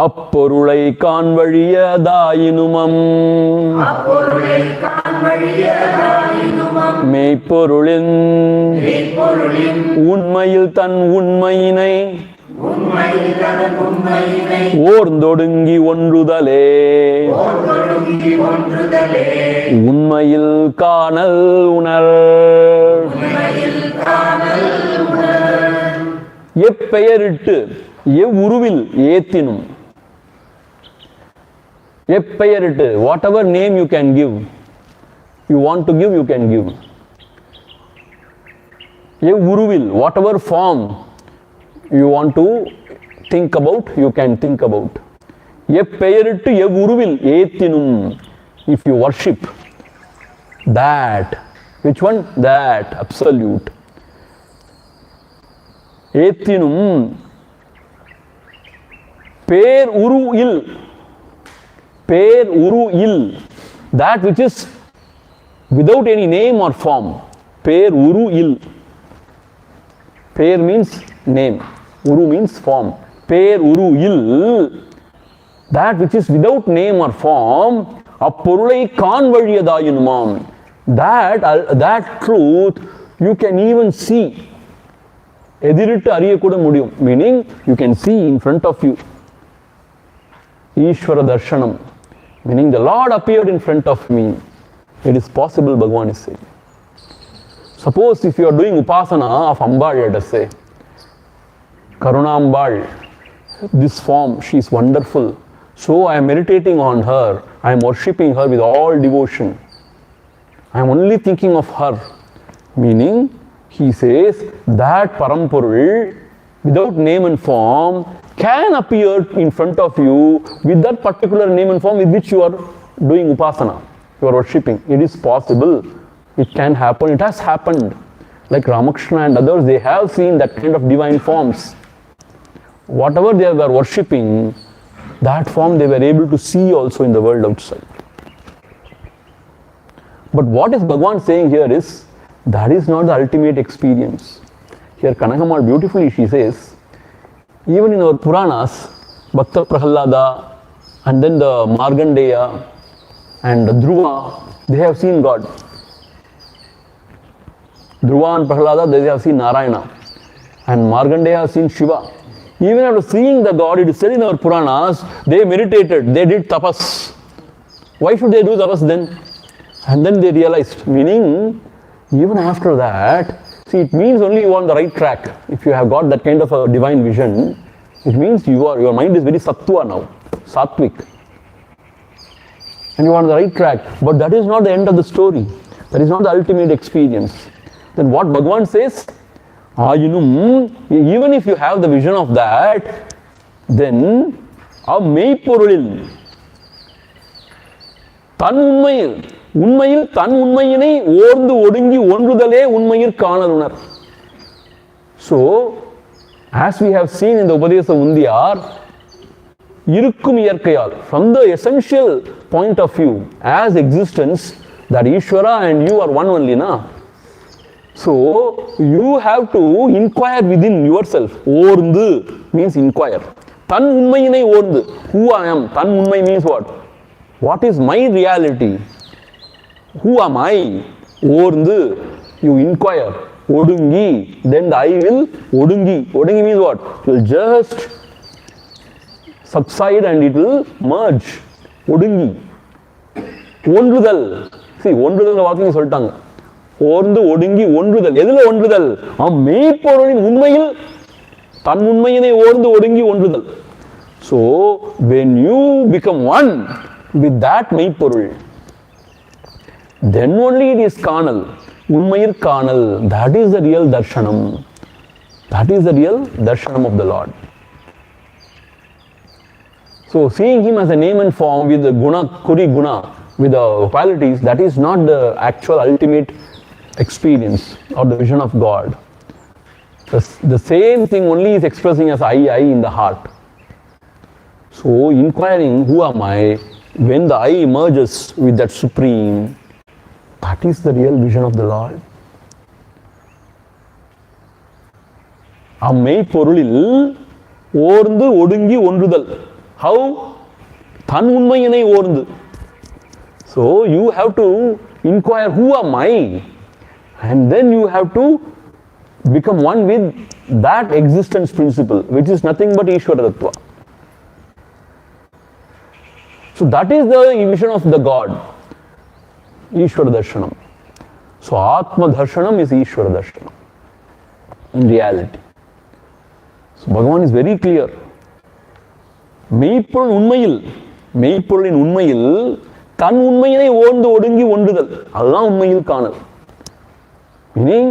அப்பொருளை காண்வழியதாயினுமம் மெய்ப்பொருளின் உண்மையில் தன் உண்மையினை ஓர்ந்தொடுங்கி ஒன்றுதலே உண்மையில் காணல் உணர் எப்பெயரிட்டு எவ்வுருவில் ஏத்தினும். எப்பெயரிட்டு, whatever name you can give, you want to give, you can give. எவ்வுருவில், whatever form you want to think about, you can think about. எப்பெயரிட்டு எவ்வுருவில் ஏத்தினும், if you worship that, which one? That absolute. ஏத்தினும் பேர் உரு இல், பேர் உரு இல், that which is without any name or form. பேர் உரு இல். பேர் means name, uru means form. பேர் உரு இல், that which is without name or form, அப்பொருளை காண்வழியதாயினுமாம். That truth you can even see. எதிரிட்டு அறியக்கூட முடியும். Meaning you can see in front of you. Ishvara darshanam, meaning the Lord appeared in front of me. It is possible, Bhagavan is saying. Suppose if you are doing upasana of Ambal, let us say, Karunambal, this form, she is wonderful. So I am meditating on her, I am worshipping her with all devotion. I am only thinking of her. Meaning, he says that Parampurul, without name and form, can appear in front of you with that particular name and form with which you are doing upasana, you are worshipping. It is possible. It can happen. It has happened. Like Ramakrishna and others, they have seen that kind of divine forms. Whatever they were worshipping, that form they were able to see also in the world outside. But what is Bhagavan saying here is, that is not the ultimate experience. Here Kanakammal beautifully she says, even in our Puranas, Bhakta Prahalada and then the Markandeya and Dhruva, they have seen God. Dhruva and Prahalada, they have seen Narayana. And Markandeya has seen Shiva. Even after seeing the God, it is said in our Puranas, they meditated, they did tapas. Why should they do tapas then? And then they realized, meaning, even after that, see, it means only you are on the right track. If you have got that kind of a divine vision, it means your mind is very sattva now, sattvic. And you are on the right track. But that is not the end of the story. That is not the ultimate experience. Then what Bhagavan says, even if you have the vision of that, then மெய்ப்பொருளில் தன் உண்மையில் தன் உண்மையினை ஓர்ந்து ஒடுங்கி ஒன்றுதலே உண்மையிற் காணலுணர். So, as we have seen in the Upadesa Undiyar, இருக்கும் இயற்கையால், from the essential point of view, as existence, that Ishvara and you are one only, na? So, you have to inquire within yourself. Orndu means inquire. Tan unmayinai orndu. Who I am? Tan unmai means what? What is my reality? Who am I? Orndu. You inquire. Odungi. Then the I will odungi. Odungi means what? It will just subside and it will merge. Odungi. Ondrudal. See, ondrudal வாக்கியம் சொல்லிட்டாங்க. ஓர்ந்து ஒடுங்கி ஒன்றுதல். எதுல ஒன்றுதல்? மெய்ப்பொருளின் உண்மையில் தன் உண்மையினை ஓர்ந்து ஒடுங்கி ஒன்றுதல். So, when you become one with that மெய்ப்பொருள், then only it is காணல். உண்மையில் காணல். That is the real darshanam. That is the real darshanam of the Lord. So, seeing him as a name and form with the guna, kuri guna, with the qualities, that is not the actual ultimate experience or the vision of God. The same thing only is expressing as I in the heart. So, inquiring who am I, when the I emerges with that supreme, that is the real vision of the Lord. மெய்ப்பொருளில் ஓர்ந்து ஒடுங்கி ஒன்றுதல். How? Than உண்மையினை ஓர்ந்து. So, you have to inquire who am I, and then you have to become one with that existence principle, which is nothing but Ishvara Tattva. So that is the vision of the God, Ishvara Darshanam. So Atma Darshanam is Ishvara Darshanam in reality. So Bhagavan is very clear. மெய்ப்பொருள் உண்மையில், மெய்ப்பொருளின் உண்மையில் தன் உண்மையினை ஓர்ந்து ஒடுங்கி ஒன்றுதல், அதுதான் உண்மையில் காணல். Meaning,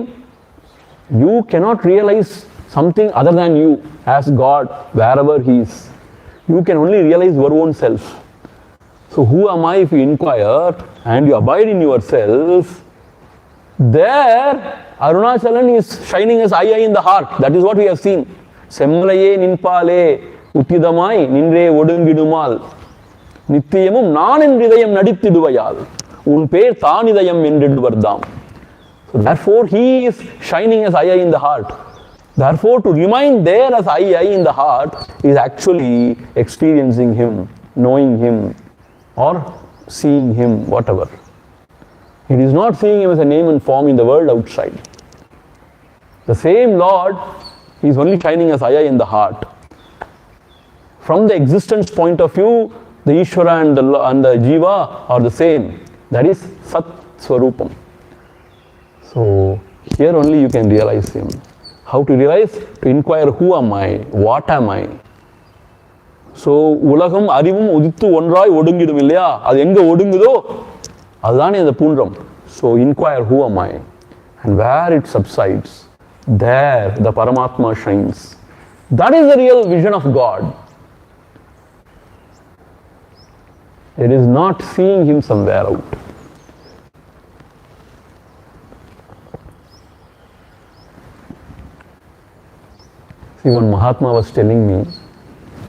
you cannot realize something other than you as God wherever He is. You can only realize your own self. So who am I if you inquire and you abide in yourself? There, Arunachalan is shining as I in the heart. That is what we have seen. Semmalaye ninpale uttidamai ninre odungidumal nittiyamum naan endridayam nadithiduvayal un per thanidayam endriduvardam. So therefore he is shining as I in the heart. Therefore to remain there as I in the heart is actually experiencing Him, knowing Him or seeing Him, whatever. It is not seeing Him as a name and form in the world outside. The same Lord is only shining as I in the heart. From the existence point of view, the Ishvara and the Jiva are the same. That is Sat Swarupam. So here only you can realize Him. How to realize? To inquire, who am I? What am I? So உலகம் அறிவும் உதித்து ஒன்றாய் ஒடுங்கிடும் இல்லையா? அது எங்க ஒடுங்குதோ அதுதானே அந்த பூன்றம். So inquire, who am I? And where it subsides, there the Paramatma shines. That is the real vision of God. It is not seeing Him somewhere out. See, one Mahatma was telling me,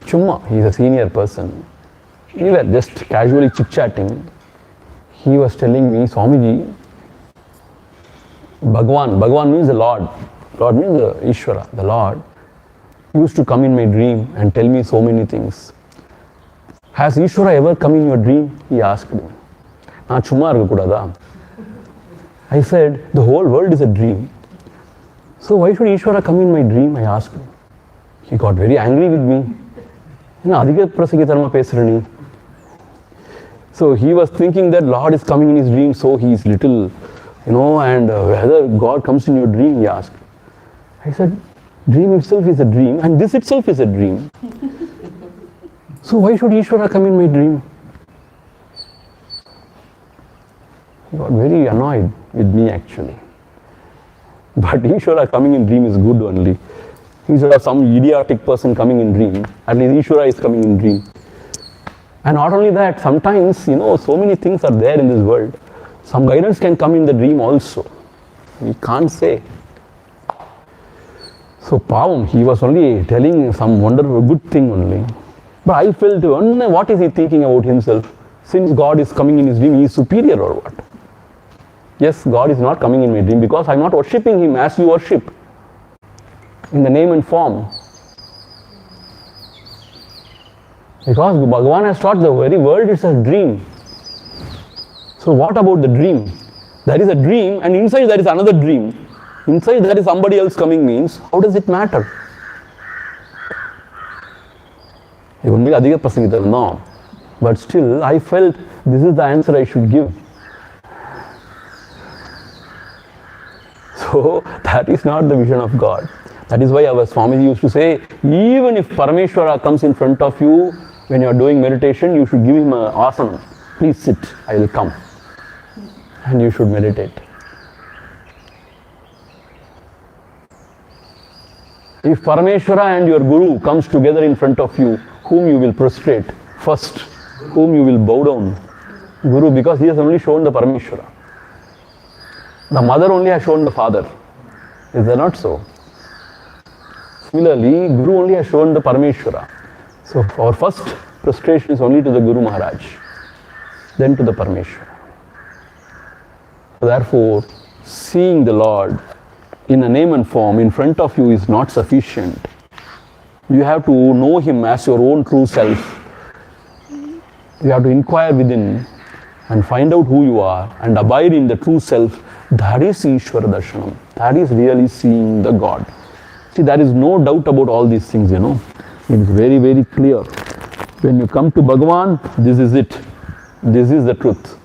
Chumma, he is a senior person. We were just casually chit-chatting. He was telling me, Swamiji, Bhagavan means the Lord. Lord means the Ishvara, the Lord, used to come in my dream and tell me so many things. Has Ishvara ever come in your dream? He asked me. நான் சும்மா இருக்கக்கூடாதா? I said, the whole world is a dream. So why should Ishvara come in my dream? I asked him. He got very angry with me. என்ன அதிக பிரசங்கித்தனமா பேசுற நீ? So he was thinking that Lord is coming in his dream, so he is little, and whether God comes in your dream, he asked. I said, dream itself is a dream and this itself is a dream. So why should Ishvara come in my dream? He got very annoyed with me actually. But Ishvara coming in dream is good only. Instead of some idiotic person coming in dream, at least Ishvara is coming in dream. And not only that, sometimes, so many things are there in this world. Some guidance can come in the dream also. We can't say. So Pavam, he was only telling some wonderful good thing only. But I felt, what is he thinking about himself? Since God is coming in his dream, he is superior or what? Yes, God is not coming in my dream because I am not worshipping Him as you worship, in the name and form. Because Bhagavan has taught the very world is a dream. So what about the dream? There is a dream and inside there is another dream. Inside there is somebody else coming means, how does it matter? No. But still I felt this is the answer I should give. So that is not the vision of God. That is why our Swamiji used to say, even if Parameshwara comes in front of you when you are doing meditation, you should give him an asana. Please sit, I will come. And you should meditate. If Parameshwara and your Guru comes together in front of you, whom you will prostrate first, whom you will bow down? Guru, because he has only shown the Parameshwara. The mother only has shown the father. Is that not so? Similarly, Guru only has shown the Parameshwara. So our first prostration is only to the Guru Maharaj, then to the Parameshwara. Therefore, seeing the Lord in a name and form in front of you is not sufficient. You have to know Him as your own true self. You have to inquire within and find out who you are and abide in the true self. That is Ishvara Darshanam. That is really seeing the God. See, there is no doubt about all these things, It is very, very clear. When you come to Bhagavan, this is it. This is the truth.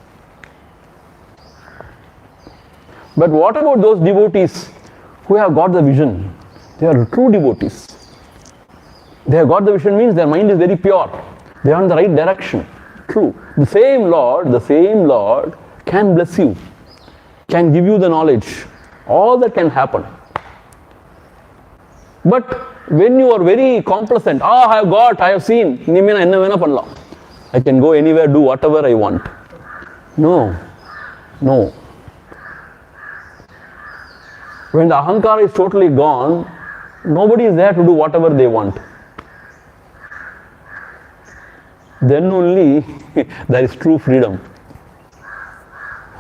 But what about those devotees who have got the vision? They are true devotees. They have got the vision means their mind is very pure. They are in the right direction. True. The same Lord can bless you, can give you the knowledge. All that can happen. But when you are very complacent, I have seen, I can go anywhere, do whatever I want. No. When the ahankara is totally gone, nobody is there to do whatever they want. Then only there is true freedom.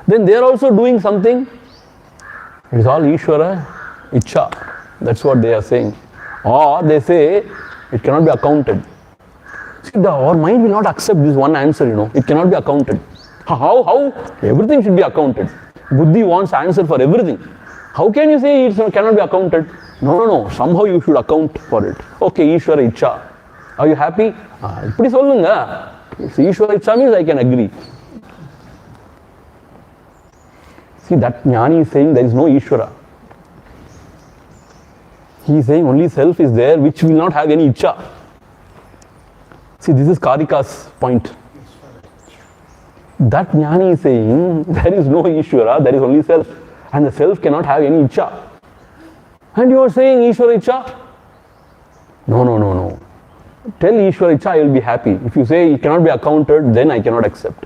Then they are also doing something. It is all Ishvara, Ichcha. That's what they are saying. Or they say it cannot be accounted. See, our mind will not accept this one answer, It cannot be accounted. How? Everything should be accounted. Buddhi wants answer for everything. How can you say it cannot be accounted? No. Somehow you should account for it. Okay, Ishvara Ichcha. Are you happy? Ipdi sollunga. If Ishvara Ichcha means I can agree. See, that Jnani is saying there is no Ishvara. He is saying only self is there which will not have any Ichcha. See, this is Karika's point. That Jnani is saying there is no Ishvara, there is only self. And the self cannot have any Ichcha. And you are saying Ishvara Ichcha? No. Tell Ishvara Ichcha, I will be happy. If you say it cannot be accounted, then I cannot accept.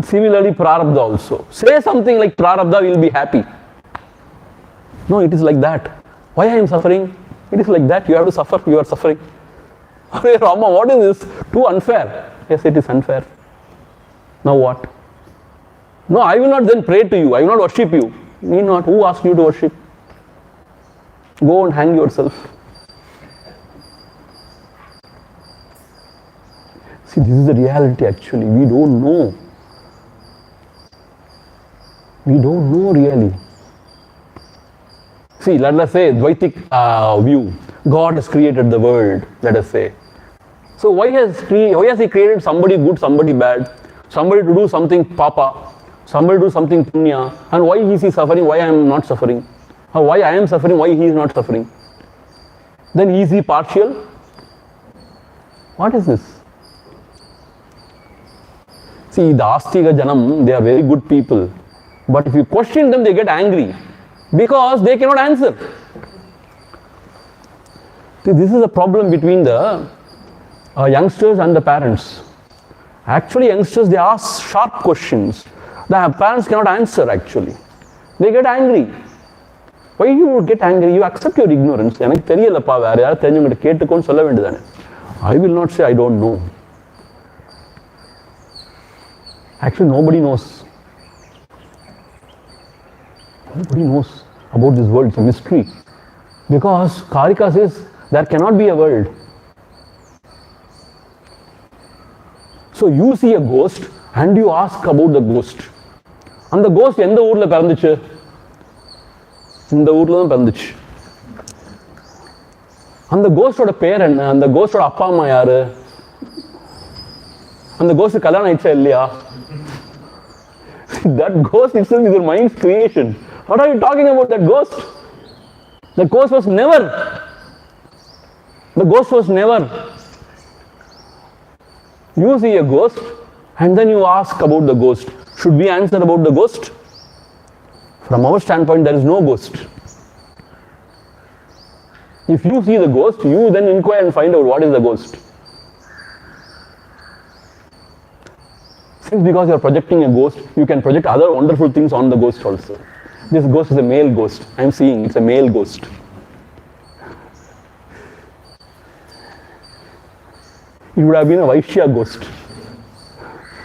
Similarly, Prarabdha also. Say something like Prarabdha, will be happy. No, it is like that. Why I am suffering? It is like that. You have to suffer, you are suffering. Hey Rama, what is this? Too unfair. Yes, it is unfair. Now what? No, I will not then pray to you. I will not worship you. Need not. Who asked you to worship? Go and hang yourself. See, this is the reality actually. We don't know. We don't know really. See, let us say, Dvaitic view. God has created the world, let us say. So why has he created somebody good, somebody bad? Somebody to do something papa, somebody to do something punya, and why is he suffering, why I am not suffering? Or why I am suffering, why he is not suffering? Then is he partial? What is this? See, the Astika Janam, they are very good people. But if you question them, they get angry. Because they cannot answer. See, this is a problem between the youngsters and the parents. Actually, youngsters, they ask sharp questions. The parents cannot answer actually. They get angry. Why you would get angry? You accept your ignorance. I will not say I don't know. Actually, nobody knows. Nobody knows about this world. It's a mystery. Because Karika says there cannot be a world. So you see a ghost and you ask about the ghost. And the ghost எந்த ஊர்ல பிறந்துச்சு? இந்த ஊர்ல தான் பிறந்துச்சு. அந்த கோஸ்டோட பேர் என்ன? அந்த கோஸ்டோட அப்பா அம்மா யாரு? அந்த கோஸ்ட் கல்யாணம் ஆயிடுச்சா இல்லையா? That ghost itself is your mind's creation. What are you talking about that ghost? The ghost was never. The ghost was never. You see a ghost and then you ask about the ghost. Should we answer about the ghost? From our standpoint, there is no ghost. If you see the ghost, you then inquire and find out what is the ghost. Since because you are projecting a ghost, you can project other wonderful things on the ghost also. This ghost is a male ghost. I am seeing it's a male ghost. It would have been a Vaishya ghost.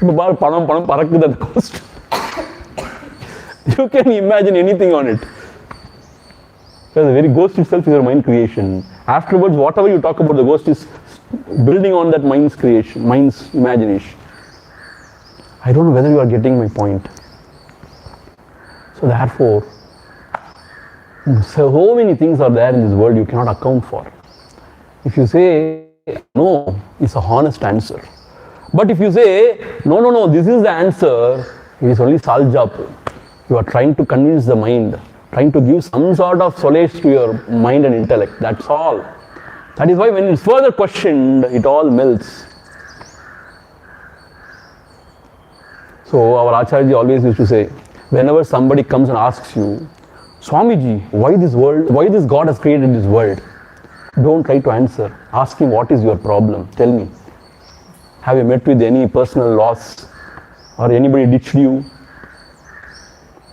That ghost. You can imagine anything on it. Because the very ghost itself is your mind creation. Afterwards, whatever you talk about the ghost is building on that mind's creation, mind's imagination. I don't know whether you are getting my point. So therefore, so many things are there in this world you cannot account for. If you say no, it's a honest answer. But if you say no, this is the answer, it is only saljapu. You are trying to convince the mind. trying to give some sort of solace to your mind and intellect. That's all. That is why when it's further questioned, it all melts. So our Acharya always used to say, whenever somebody comes and asks you, Swamiji, why this world, why this God has created this world? Don't try to answer. Ask him, what is your problem? Tell me. Have you met with any personal loss? Or anybody ditched you?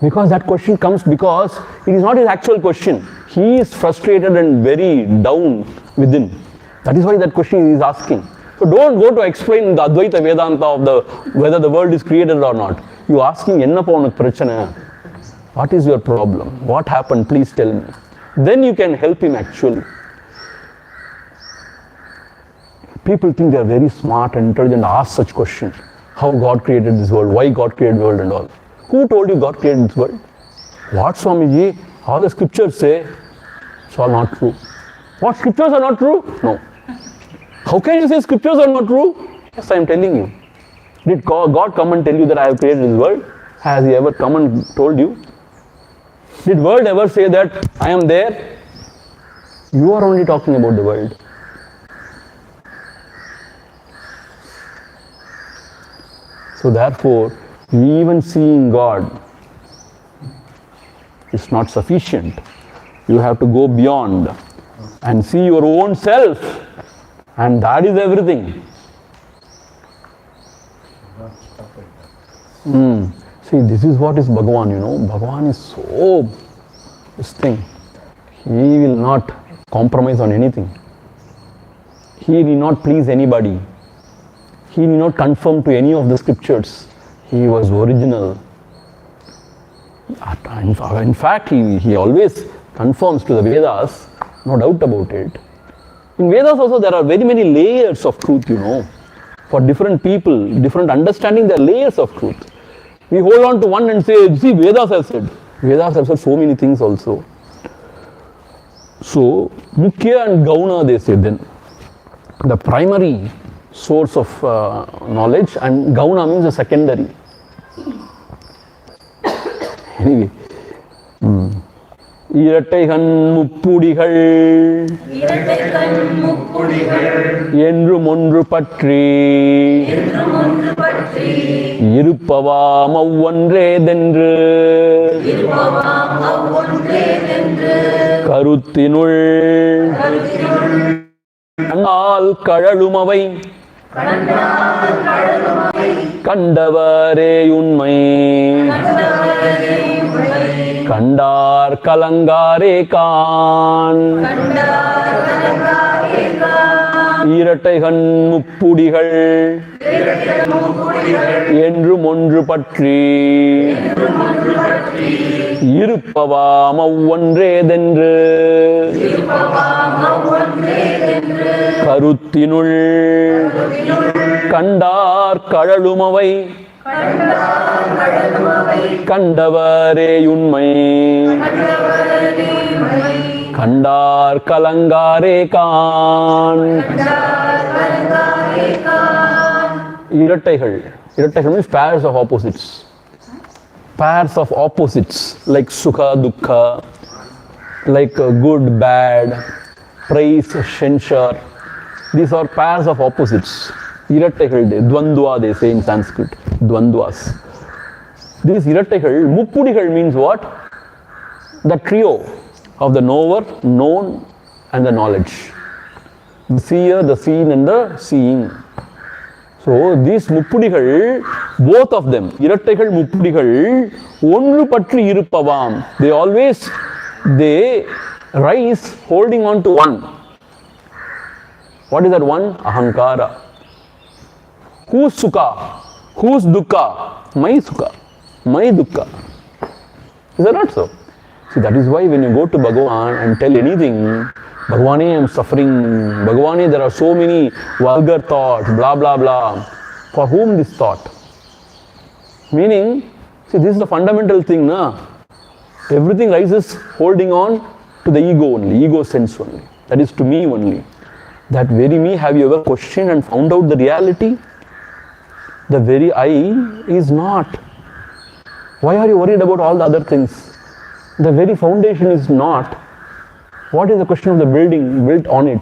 Because that question comes because it is not his actual question. He is frustrated and very down within. That is why that question he is asking. So don't go to explain the Advaita Vedanta of whether the world is created or not. You asking, enna pa unak prachana? What is your problem? What happened? Please tell me. Then you can help him actually. People think they are very smart and intelligent, ask such questions. How God created this world? Why God created the world and all? Who told you God created this world? What, Swamiji? All the scriptures say it's all not true. What, scriptures are not true? No. How can you say scriptures are not true? Yes, I am telling you. Did God come and tell you that I have created this world? Has he ever come and told you? Did world ever say that I am there? You are only talking about the world. So therefore, even seeing God is not sufficient. You have to go beyond and see your own self, and that is everything. See, this is what is Bhagavan, you know. Bhagavan is so, this thing. He will not compromise on anything. He will not please anybody. He did not conform to any of the scriptures. He was original. In fact, he always conforms to the Vedas, no doubt about it. In Vedas also there are very many layers of truth, you know. For different people, different understanding, there are layers of truth. We hold on to one and say, see, Vedas have said. Vedas have said so many things also. So, Mukhya and Gauna, they say then. The primary source of knowledge, and Gauna means the secondary. Anyway. இரட்டைகண் முப்புடிகள் என்றும் ஒன்று பற்றி இருப்பவாம் அவ்வொன்றேதென்று கருத்தினுள் கண்ணால் கழலுமவை கண்டவரே உண்மை கண்டார் கலங்காரே கான் இரட்டைகண் முப்புடிகள் என்றும் ஒன்று பற்றி இருப்பவாம் அவ்வொன்றேதென்று கருத்தினுள் கண்டார் கழலுமவை கண்டவரே உண்மை கண்டார் கலங்காரே Khan. இரட்டைகள். இரட்டைகள் means pairs of opposites. Pairs of opposites like sukha, dukkha, like good, bad, praise, censure. These are pairs of opposites. Irataigal, dvandva they say in Sanskrit. Dvandvas. These Irataigal, Muppudigal means what? The trio of the knower, known and the knowledge. The seer, the seen and the seeing. So these Muppudigal, both of them, Irataigal, Muppudigal, onru patri irupavam. They rise holding on to one. What is that one? Ahankara. Whose sukha? Whose dukkha? My sukha. My dukkha. Is that not so? See, that is why when you go to Bhagavan and tell anything, Bhagavane, I am suffering. Bhagavane, there are so many vulgar thoughts, blah, blah, blah. For whom this thought? Meaning, see, this is the fundamental thing, na? Everything rises holding on to the ego only, ego sense only. That is to me only. That very me, have you ever questioned and found out the reality? The very I is not. Why are you worried about all the other things? The very foundation is not. What is the question of the building built on it?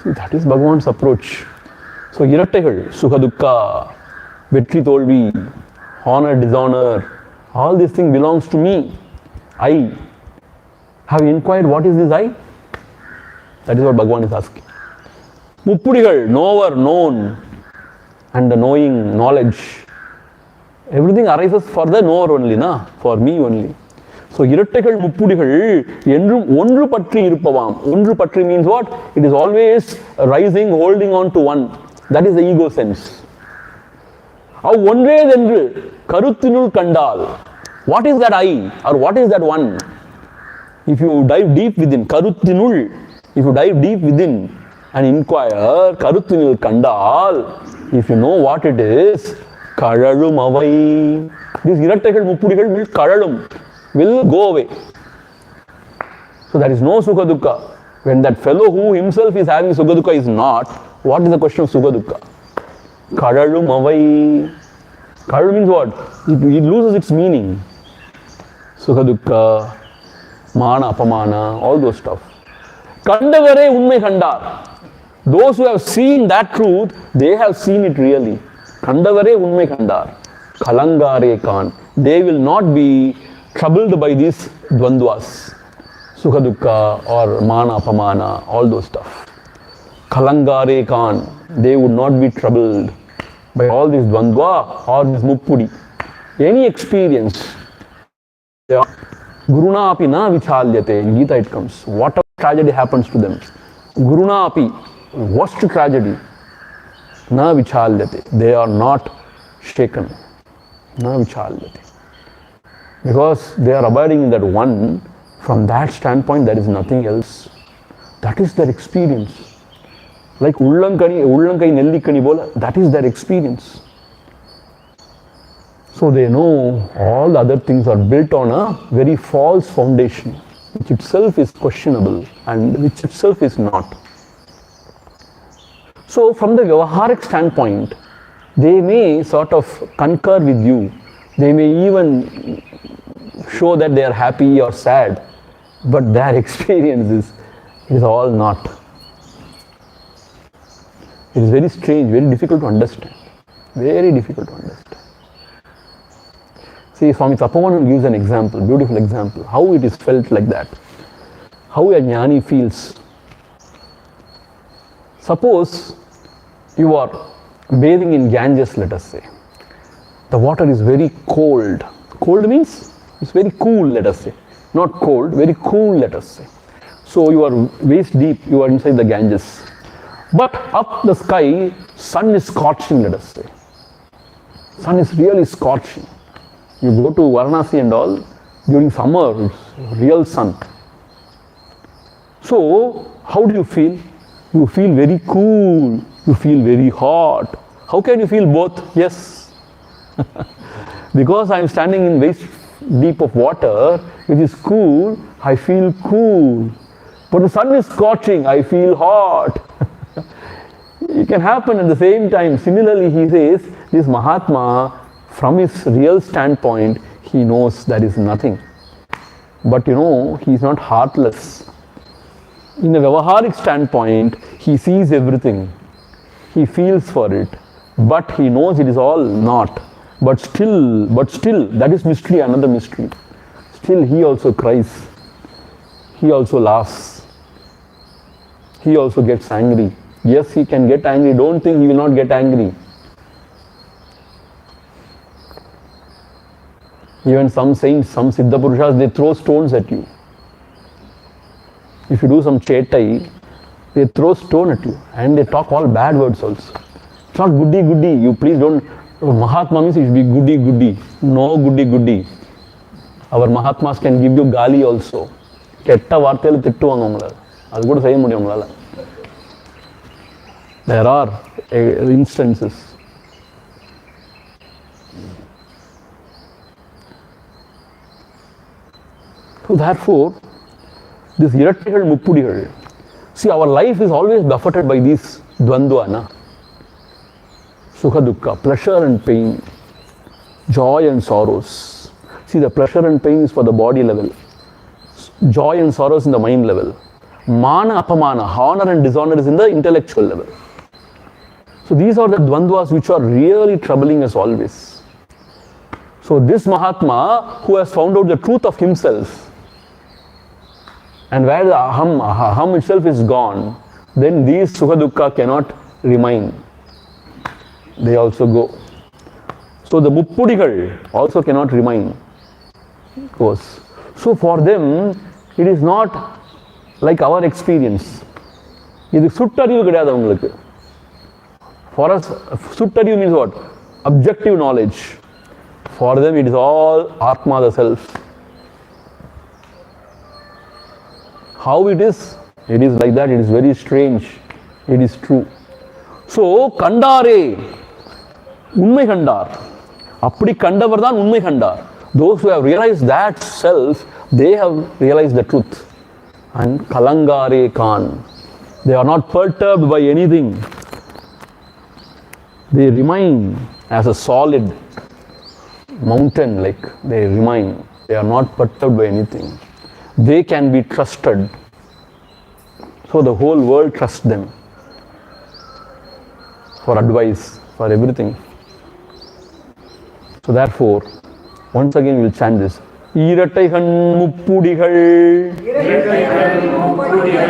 See, that is Bhagavan's approach. So, Irataigal, Sukha Dukkha, Vetri Tolvi, honor, dishonor, all these things belongs to me. I. Have you inquired what is this I? That is what Bhagavan is asking. Muppudigal, knower, known, and the knowing, knowledge. Everything arises for the knower only, na? For me only. So, Irataigal Muppudigal, Endrum Ondru Patri Irupavam. Ondru Patri means what? It is always rising, holding on to one. That is the ego sense. Av Ondredendru Karuthinul Kandal. What is that I? Or what is that one? If you dive deep within, Karuthinul, if you dive deep within and inquire, Karuthinul Kandal, if you know what it is, Kalalum Avai. This Irataigal Muppudigal will Kalalum, will go away. So there is no Sukha Dukkha. When that fellow who himself is having Sukha Dukkha is not, what is the question of Sukha Dukkha? Kalalum Avai. Kalalum means what? It loses its meaning. Sukha Dukkha, Mana, Apamana, all those stuff. Kandavare Unmai Kandar. Those who have seen that truth, they have seen it really. Kandavare Unmai Kandar. Kalangare Khan. They will not be troubled by these dvandvas. Sukha Dukkha or Mana, Apamana, all those stuff. Kalangare Khan. They would not be troubled by all this dvandva or this muppudi. Any experience. Guruna api na vichalyate. In Gita it comes. Whatever tragedy happens to them. Guruna api, worst tragedy. Na vichalyate. They are not shaken. Na vichalyate. Because they are abiding in that one. From that standpoint, there is nothing else. That is their experience. Like Ullankai Nellikani bola, that is their experience. So they know all the other things are built on a very false foundation, which itself is questionable and which itself is not. So from the Vyavaharik standpoint, they may sort of concur with you. They may even show that they are happy or sad, but their experience is all not. It is very strange, very difficult to understand. Very difficult to understand. See, Swami Tapovan gives an example, beautiful example, how it is felt like that. How a jnani feels. Suppose you are bathing in Ganges, let us say. The water is very cold. Cold means it's very cool, let us say. Not cold, very cool, let us say. So you are waist deep, you are inside the Ganges. But up the sky, sun is scorching, let us say. Sun is really scorching. You go to Varanasi and all, during summer, it's real sun. So, how do you feel? You feel very cool, you feel very hot. How can you feel both? Yes. Because I am standing in waist deep of water, which is cool, I feel cool. But the sun is scorching, I feel hot. It can happen at the same time. Similarly, he says, this Mahatma, from his real standpoint, he knows there is nothing. But you know, he is not heartless. In a Vyavaharik standpoint, he sees everything. He feels for it. But he knows it is all not. But still, that is mystery, another mystery. Still, he also cries. He also laughs. He also gets angry. Yes, he can get angry. Don't think he will not get angry. Even some saints, some Siddha Purushas, they throw stones at you. If you do some chetai, they throw stone at you and they talk all bad words also. It's not goody goody. You please don't. Mahatma means it should be goody goody. No goody goody. Our Mahatmas can give you gali also. Ketta varthayil thittuvaanga ungala. Adu kuda seiya mudiyum ungala. There are instances. So therefore, this Irataigal Muppudigal. See, our life is always buffeted by these dvandva, na? Sukha Dukkha, pleasure and pain, joy and sorrows. See, the pleasure and pain is for the body level. Joy and sorrow is in the mind level. Mana, apamana, honor and dishonor is in the intellectual level. So these are the dvandvas which are really troubling us always. So this Mahatma who has found out the truth of himself, and where the aham itself is gone, then these sukha dukkha cannot remain. They also go. So the muppudigal also cannot remain. Goes. So for them, it is not like our experience. இது சுட்டறிவு கிடையாது அவங்களுக்கு. For us, சுட்டறிவு means what? Objective knowledge. For them, it is all Atma, the self. How it is? It is like that. It is very strange. It is true. So, கண்டாரே உண்மை கண்டார். அப்படி கண்டவர் தான் உண்மை கண்டார். Those who have realized that self, they have realized the truth. And kalangare kan. They are not perturbed by anything. They remain as a solid mountain, like they remain. They are not perturbed by anything. They can be trusted. So the whole world trusts them for advice, for everything. So therefore, once again we will chant this. Irattaigan muppudigal.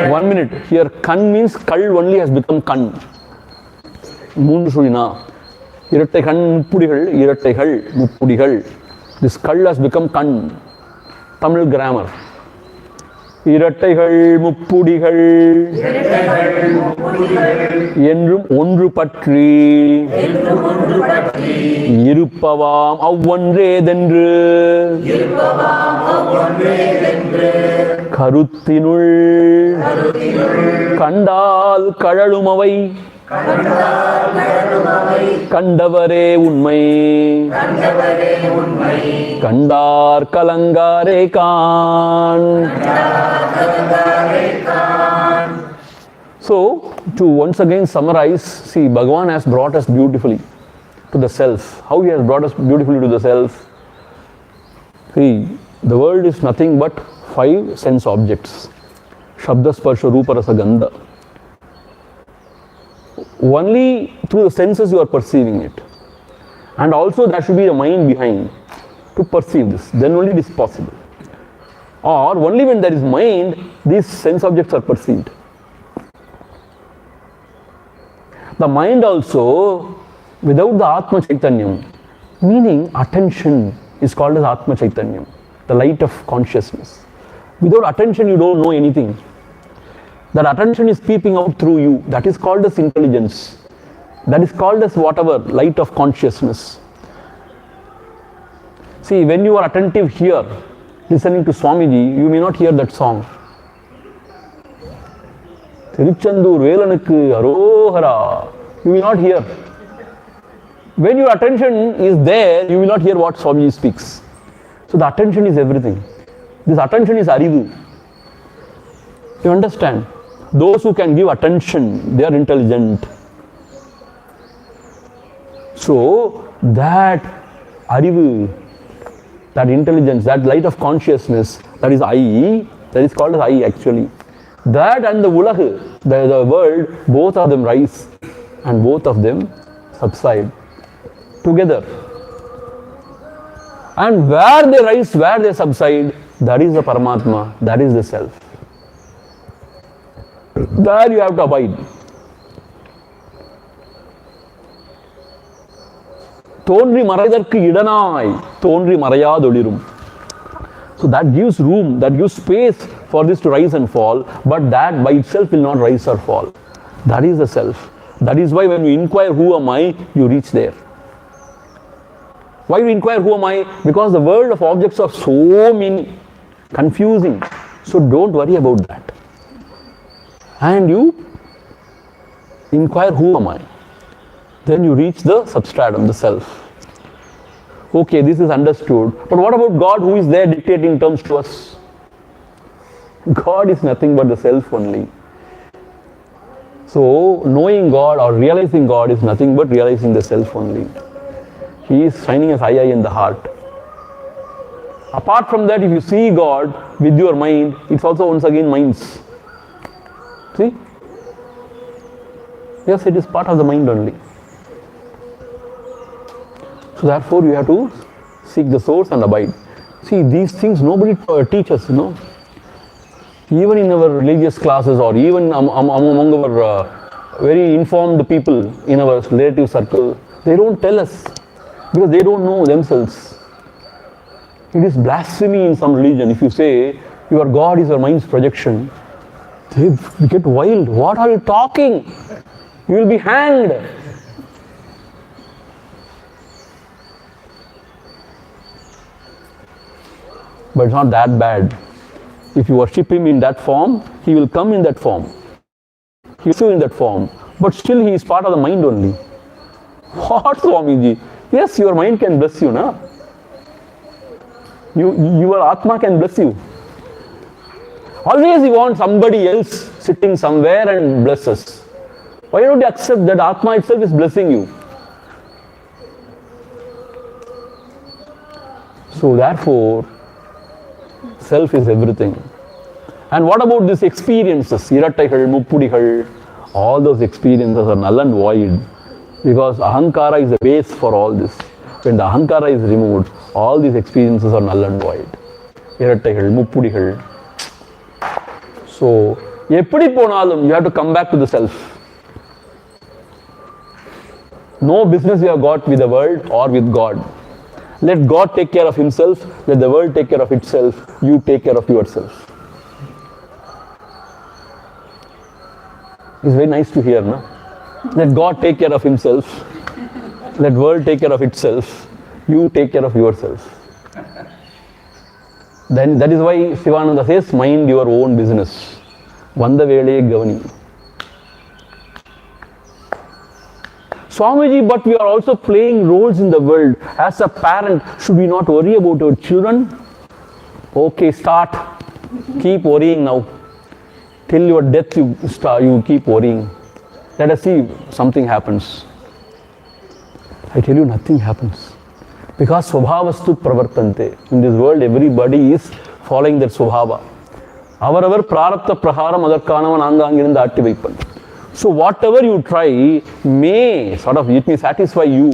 1 minute. Here kan means kal only has become kan. மூன்று சுழினா இரட்டைகள் முப்புடிகள் இரட்டைகள் முப்புடிகள். This kal has become kan. Tamil grammar. இரட்டைகள் முப்புடிகள் என்றும் ஒன்று பற்றி இருப்பவாம் அவ்வொன்றேதென்று கருத்தினுள் கண்டால் கழலுமவை கண்டவரே உண்மை கண்டார் கலங்காரே Khan. So, to once again summarize, see, Bhagavan has brought us beautifully to the self. How he has brought us beautifully to the self? See, the world is nothing but 5 sense objects. Shabda, Sparsha, Rupa, Rasa, Gandha. Only through the senses you are perceiving it. And also there should be a mind behind to perceive this. Then only it is possible. Or only when there is mind, these sense objects are perceived. The mind also, without the Atma Chaitanyam, meaning attention is called as Atma Chaitanyam, the light of consciousness. Without attention you don't know anything. That attention is peeping out through you. That is called as intelligence. That is called as whatever, light of consciousness. See, when you are attentive here, listening to Swamiji, you may not hear that song. Tiruchandur Velanukku Arohara. You will not hear. When your attention is there, you will not hear what Swamiji speaks. So the attention is everything. This attention is Arivu. You understand? Those who can give attention, they are intelligent. So that Arivu, that intelligence, that light of consciousness, that is I, that is called as I actually. That and the Ulahu, the world, both of them rise and both of them subside together. And where they rise, where they subside, that is the Paramatma, that is the self. There you have to abide. தோன்றி மறைதற்கு இடனாய் தோன்றி மறையாதொளிரும். So that gives room, that gives space for this to rise and fall, but that by itself will not rise or fall. That is the self. That is why when you inquire who am I, you reach there. Why you inquire who am I? Because the world of objects are so many, confusing. So don't worry about that. And you inquire who am I. Then you reach the substratum, the self. Okay, this is understood. But what about God who is there dictating terms to us? God is nothing but the self only. So knowing God or realizing God is nothing but realizing the self only. He is shining as I in the heart. Apart from that, if you see God with your mind, it's also once again minds. See? Yes, it is part of the mind only. So therefore, you have to seek the source and abide. See, these things nobody teaches, Even in our religious classes or even among our very informed people in our relative circle, they don't tell us because they don't know themselves. It is blasphemy in some religion if you say your God is your mind's projection. They get wild. What are you talking? You will be hanged. But it's not that bad. If you worship him in that form, he will come in that form. He will show in that form. But still he is part of the mind only. What, Swamiji? Yes, your mind can bless you, na? Your Atma can bless you. Always you want somebody else sitting somewhere and bless us. Why don't you accept that Atma itself is blessing you? So therefore, self is everything. And what about these experiences? Irattaigal, Muppudigal, all those experiences are null and void. Because Ahankara is the base for all this. When the Ahankara is removed, all these experiences are null and void. Irattaigal, Muppudigal. So, eppadi ponalum, you have to come back to the self. No business you have got with the world or with God. Let God take care of himself, let the world take care of itself, you take care of yourself. It's very nice to hear, no? Let God take care of himself, let world take care of itself, you take care of yourself. Then that is why Sivananda says, mind your own business. Vanda vele gavani. Swamiji, but we are also playing roles in the world. As a parent, should we not worry about our children? Okay, start. Keep worrying now. Till your death you keep worrying. Let us see something happens. I tell you, nothing happens. Because Swabhavastu pravartante. In this world, everybody is following that Swabhava. Avarar prarabdha praharam adarkanavan angangirinda atti vaipan. So whatever you try may sort of, it may satisfy you.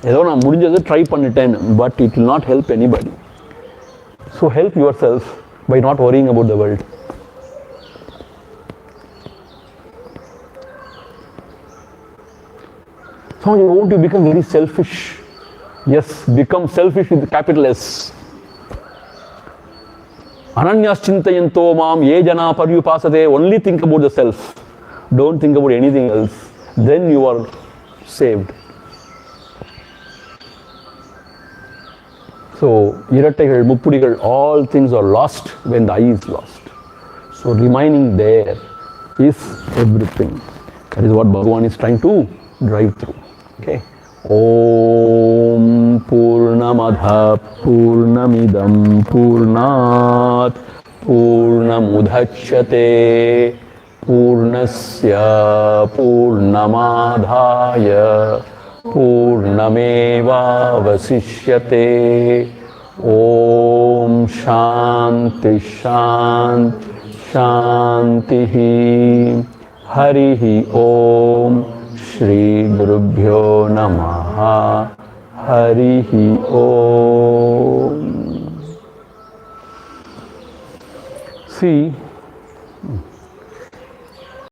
Edo na mudinjadhu try panniten, but it will not help anybody. So help yourself by not worrying about the world. So you want to become very selfish. Yes, become selfish with capital S. Ananyas chintayanto mam ye jana paryupasate. Only think about the self. Don't think about anything else. Then you are saved. So, Irattaigal, Muppudigal, all things are lost when the I is lost. So, remaining there is everything. That is what Bhagavan is trying to drive through. Okay. Om Purnamadha Purnamidam Purnat Purnamudhachyate Purnasya Purnamadhaya Purnameva Vasishyate. Om Shanti Shanti Shanti Harihi Om Shri Gurubhyo Namaha Harihi Om. See,